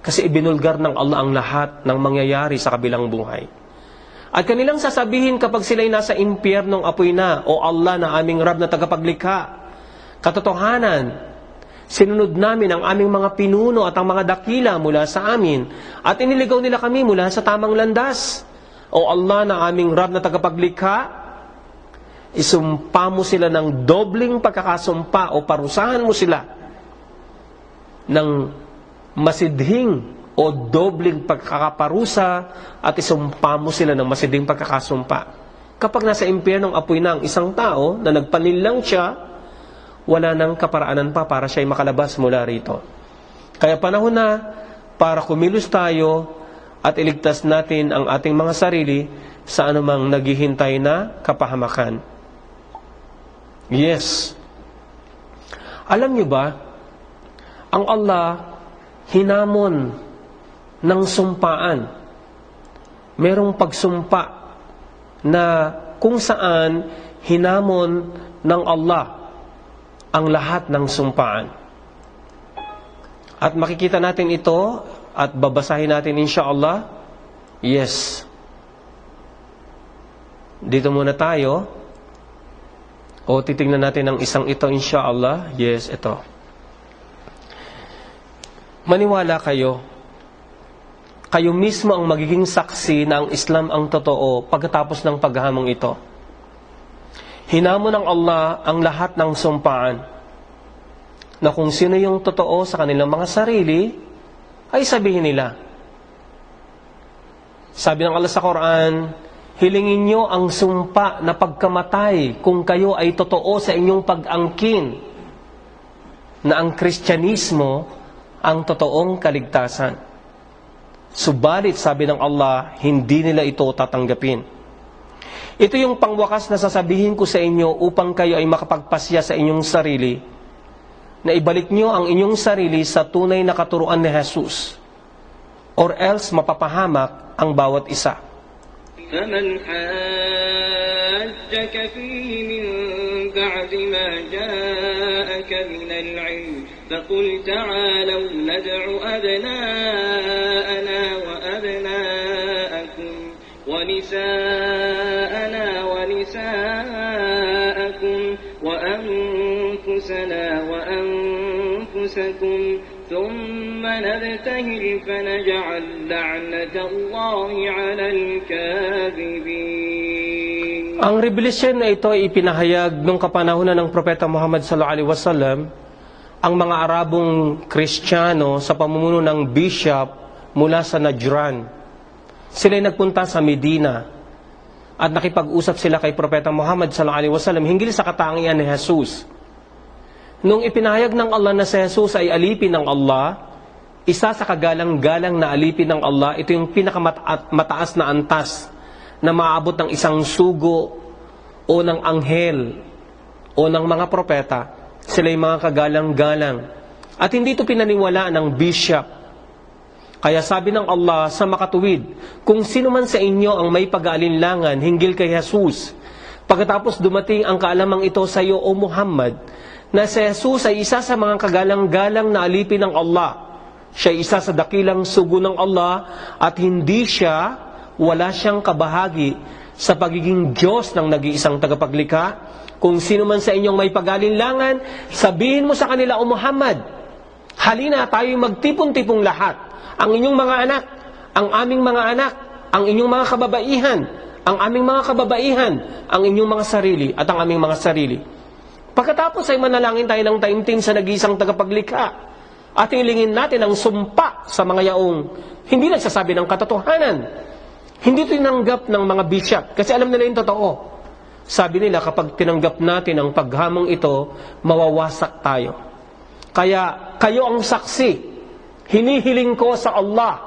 Kasi ibinulgar ng Allah ang lahat ng mangyayari sa kabilang buhay. At kanilang sasabihin kapag sila'y nasa impyernong apoy na, O Allah na aming Rab na tagapaglikha, katotohanan, sinunod namin ang aming mga pinuno at ang mga dakila mula sa amin, at iniligaw nila kami mula sa tamang landas. O Allah na aming Rab na tagapaglikha, isumpa mo sila ng dobling pagkakasumpa o parusahan mo sila ng masidhing o dobling pagkakaparusa at isumpa mo sila ng masidhing pagkakasumpa. Kapag nasa impyernong apoy na ang isang tao na nagpanlinlang siya, wala nang kaparaanan pa para siya'y makalabas mula rito. Kaya panahon na para kumilos tayo at iligtas natin ang ating mga sarili sa anumang naghihintay na kapahamakan. Yes. Alam niyo ba, ang Allah hinamon ng sumpaan. Merong pagsumpa na kung saan hinamon ng Allah ang lahat ng sumpaan. At makikita natin ito at babasahin natin insyaAllah. Yes. Dito muna tayo. O titingnan natin ang isang ito insyaAllah. Yes, ito. Maniwala kayo kayo mismo ang magiging saksi na ang Islam ang totoo pagkatapos ng paghamong ito. Hinamon ng Allah ang lahat ng sumpaan na kung sino yung totoo sa kanilang mga sarili, ay sabihin nila. Sabi ng Allah sa Quran, hilingin nyo ang sumpa na pagkamatay kung kayo ay totoo sa inyong pag-angkin na ang Kristyanismo ang totoong kaligtasan. Subalit, sabi ng Allah, hindi nila ito tatanggapin. Ito yung pangwakas na sasabihin ko sa inyo upang kayo ay makapagpasya sa inyong sarili, na ibalik nyo ang inyong sarili sa tunay na katuruan ni Jesus, or else mapapahamak ang bawat isa. فمن حاجك فيه من بعد ما جاءك من العلم فقل تعالوا ندع أبناءنا وأبناءكم ونساءنا ونساءكم وأنفسنا وأنفسكم ثم نبتهل فنجعل لعنة الله على الكاذبين. Ang revelasyon na ito ay ipinahayag nung kapanahunan ng Propeta Muhammad sallallahu alaihi wasallam. Ang mga Arabong Kristiyano sa pamumuno ng bishop mula sa Najran, sila'y nagpunta sa Medina at nakipag-usap sila kay Propeta Muhammad sallallahu alaihi wasallam hinggil sa katangian ni Jesus. Nung ipinahayag ng Allah na si Jesus ay alipin ng Allah, isa sa kagalang-galang na alipin ng Allah, ito yung pinakamataas na antas na maaabot ng isang sugo o ng anghel o ng mga propeta. Sila yung mga kagalang-galang. At hindi ito pinaniwalaan ng bishop. Kaya sabi ng Allah sa makatuwid, kung sino man sa inyo ang may pag-aalinlangan hinggil kay Jesus, pagkatapos dumating ang kaalamang ito sa iyo, O Muhammad, na si Jesus ay isa sa mga kagalang-galang na alipin ng Allah. Siya ay isa sa dakilang sugo ng Allah at wala siyang kabahagi sa pagiging Diyos ng nag-iisang tagapaglikha. Kung sino man sa inyong may pag-aalinlangan, sabihin mo sa kanila, O Muhammad, halina tayo magtipon-tipong lahat. Ang inyong mga anak, ang aming mga anak, ang inyong mga kababaihan, ang aming mga kababaihan, ang inyong mga sarili at ang aming mga sarili. Pagkatapos ay manalangin tayo ng taimtim sa nag-iisang tagapaglikha at hilingin natin ang sumpa sa mga yaong hindi nagsasabi ng katotohanan. Hindi tinanggap ng mga bishop kasi alam nila yung totoo. Sabi nila kapag tinanggap natin ang paghamong ito, mawawasak tayo. Kaya kayo ang saksi. Hinihiling ko sa Allah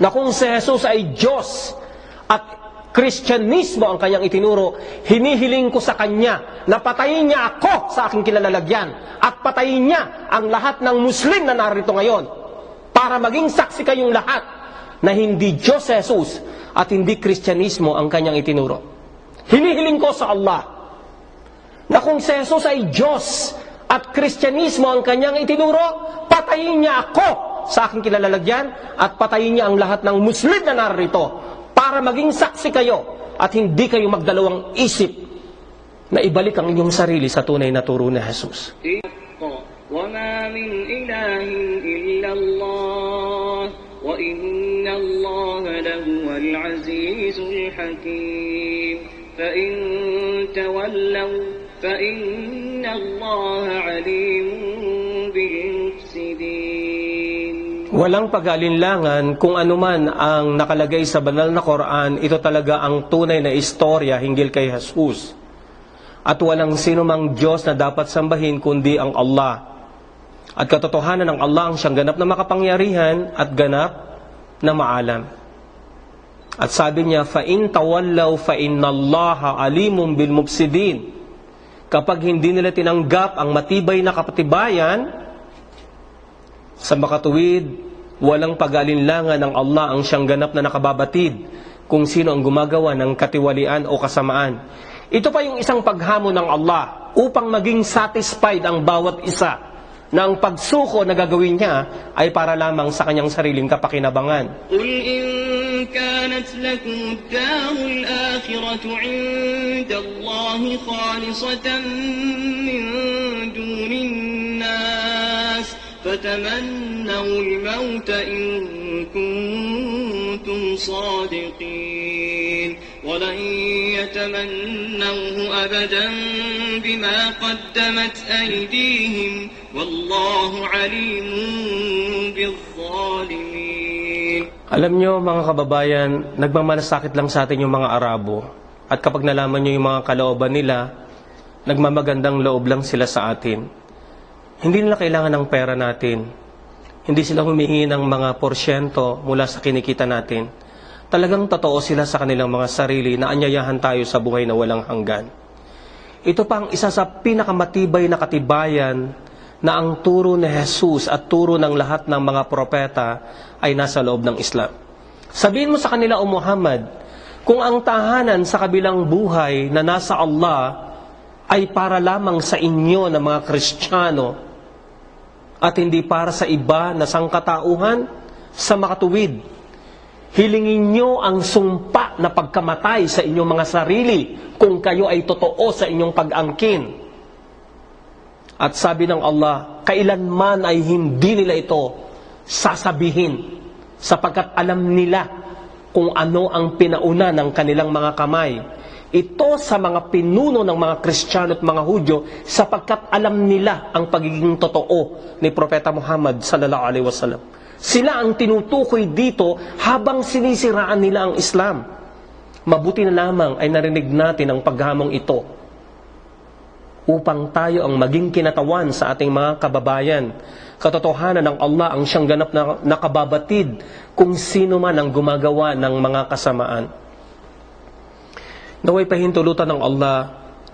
na kung si Jesus ay Diyos at Kristyanismo ang kanyang itinuro, hinihiling ko sa Kanya na patayin niya ako sa aking kilalalagyan at patayin niya ang lahat ng Muslim na narito ngayon para maging saksi kayong lahat na hindi Diyos si Jesus at hindi Kristyanismo ang kanyang itinuro. Hinihiling ko sa Allah na kung si Jesus ay Diyos at Kristyanismo ang kanyang itinuro, patayin niya ako sa aking kilalalagyan at patayin niya ang lahat ng Muslim na narito para maging saksi kayo at hindi kayo magdalawang isip na ibalik ang inyong sarili sa tunay na turo ni Jesus. وَمَا مِنْ إِلَٰهٍ إِلَّا اللَّهُ وَإِنَّ اللَّهَ لَهُوَ الْعَزِيزُ الْحَكِيمُ فَإِن تَوَلَّوْا فَإِنَّ اللَّهَ عَلِيمٌ بِالْمُفْسِدِينَ. Walang pag-aalinlangan kung anuman ang nakalagay sa banal na Quran, ito talaga ang tunay na istorya hinggil kay Jesus. At walang sino mang Diyos na dapat sambahin kundi ang Allah. At katotohanan ng Allah ang siyang ganap na makapangyarihan at ganap na maalam. At sabi niya, فَإِن تَوَلَّوْا فَإِنَّ اللَّهَ عَلِيمٌ بِالْمُفْسِدِينَ. Kapag hindi nila tinanggap ang matibay na kapatibayan, sa makatuwid, walang pag-aalinlangan ng Allah ang siyang ganap na nakababatid kung sino ang gumagawa ng katiwalian o kasamaan. Ito pa yung isang paghamon ng Allah upang maging satisfied ang bawat isa na ang pagsuko na gagawin niya ay para lamang sa kanyang sariling kapakinabangan. قُلْ إِن كَانَتْ لَكُمُ الدَّارُ الْآخِرَةُ عِندَ اللَّهِ خَالِصَةً مِّن دُونِ النَّاسِ فَتَمَنَّوُا الْمَوْتَ إِن كُنتُمْ صادقين ولن يتمنوه أبدا بما قدمت أيديهم والله عليم بالظالمين. Alam nyo mga kababayan, nagmamalasakit lang sa atin yung mga Arabo. At kapag nalaman nyo yung mga kalooban nila, nagmamagandang loob lang sila sa atin. Hindi nila kailangan ng pera natin. Hindi sila humihingi ng mga porsyento mula sa kinikita natin. Talagang totoo sila sa kanilang mga sarili na anyayahan tayo sa buhay na walang hanggan. Ito pa ang isa sa pinakamatibay na katibayan na ang turo ni Jesus at turo ng lahat ng mga propeta ay nasa loob ng Islam. Sabihin mo sa kanila, O Muhammad, kung ang tahanan sa kabilang buhay na nasa Allah ay para lamang sa inyo na mga Kristiyano at hindi para sa iba na sangkatauhan, sa makatuwid, hilingin nyo ang sumpa na pagkamatay sa inyong mga sarili kung kayo ay totoo sa inyong pag-angkin. At sabi ng Allah, kailanman ay hindi nila ito sasabihin sapagkat alam nila kung ano ang pinauna ng kanilang mga kamay. Ito sa mga pinuno ng mga Kristiyano at mga Hudyo sapagkat alam nila ang pagiging totoo ni Propeta Muhammad sallallahu alaihi wasallam. Sila ang tinutukoy dito habang sinisiraan nila ang Islam. Mabuti na lamang ay narinig natin ang paghamong ito upang tayo ang maging kinatawan sa ating mga kababayan. Katotohanan ng Allah ang siyang ganap na nakababatid kung sino man ang gumagawa ng mga kasamaan. Naway pahintulutan ng Allah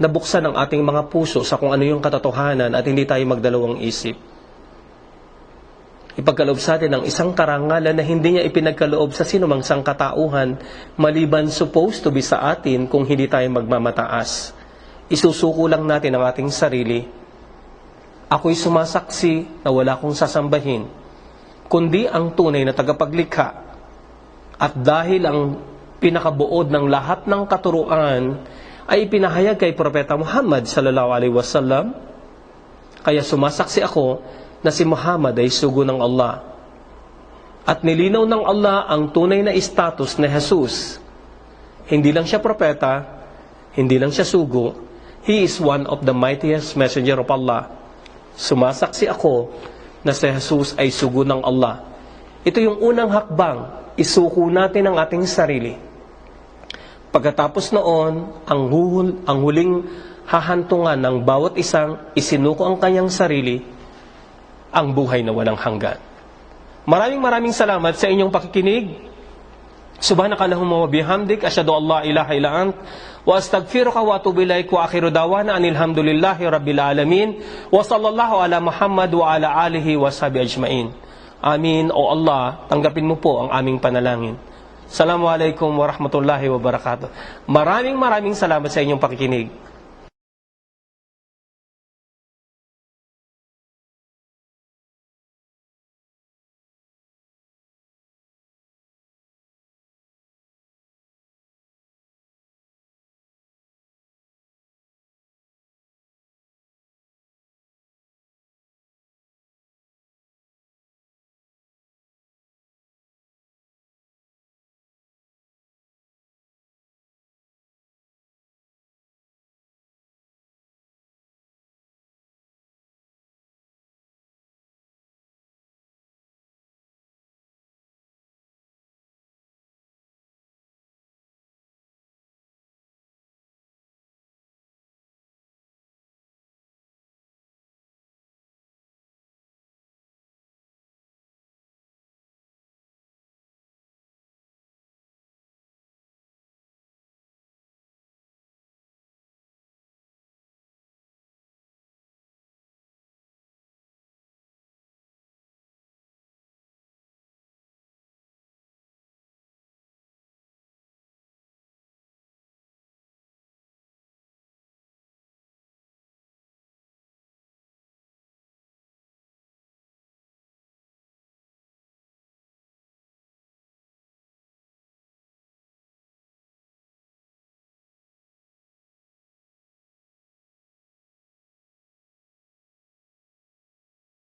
na buksan ang ating mga puso sa kung ano yung katotohanan at hindi tayo magdalawang isip. Ipagkaloob sa atin ang isang karangalan na hindi niya ipinagkaloob sa sinumang sangkatauhan maliban supposed to be sa atin kung hindi tayo magmamataas. Isusuko lang natin ang ating sarili. Ako'y sumasaksi na wala kong sasambahin, kundi ang tunay na tagapaglikha. At dahil ang pinakabuod ng lahat ng katuruan ay ipinahayag kay Propeta Muhammad sallallahu alaihi wasallam, kaya sumasaksi ako na si Muhammad ay sugo ng Allah. At nilinaw ng Allah ang tunay na status ni Jesus. Hindi lang siya propeta, hindi lang siya sugo, He is one of the mightiest messenger of Allah. Sumasaksi ako na si Jesus ay sugo ng Allah. Ito yung unang hakbang, isuko natin ang ating sarili. Pagkatapos noon, ang huling hahantungan ng bawat isang isinuko ang kanyang sarili, ang buhay na walang hanggan. Maraming salamat sa inyong pakikinig. Subhanakallahumma wa bihamdik, asyhadu an la ilaha illa ant, wa astaghfiruka wa atubu ilaik, wa akhiru dawana anil hamdulillahi rabbil alamin, wa sallallahu ala Muhammad wa ala alihi wa sahbihi ajmain. Amin. O Allah, tanggapin mo po ang aming panalangin. Assalamualaikum warahmatullahi wabarakatuh. Maraming salamat sa inyong pakikinig.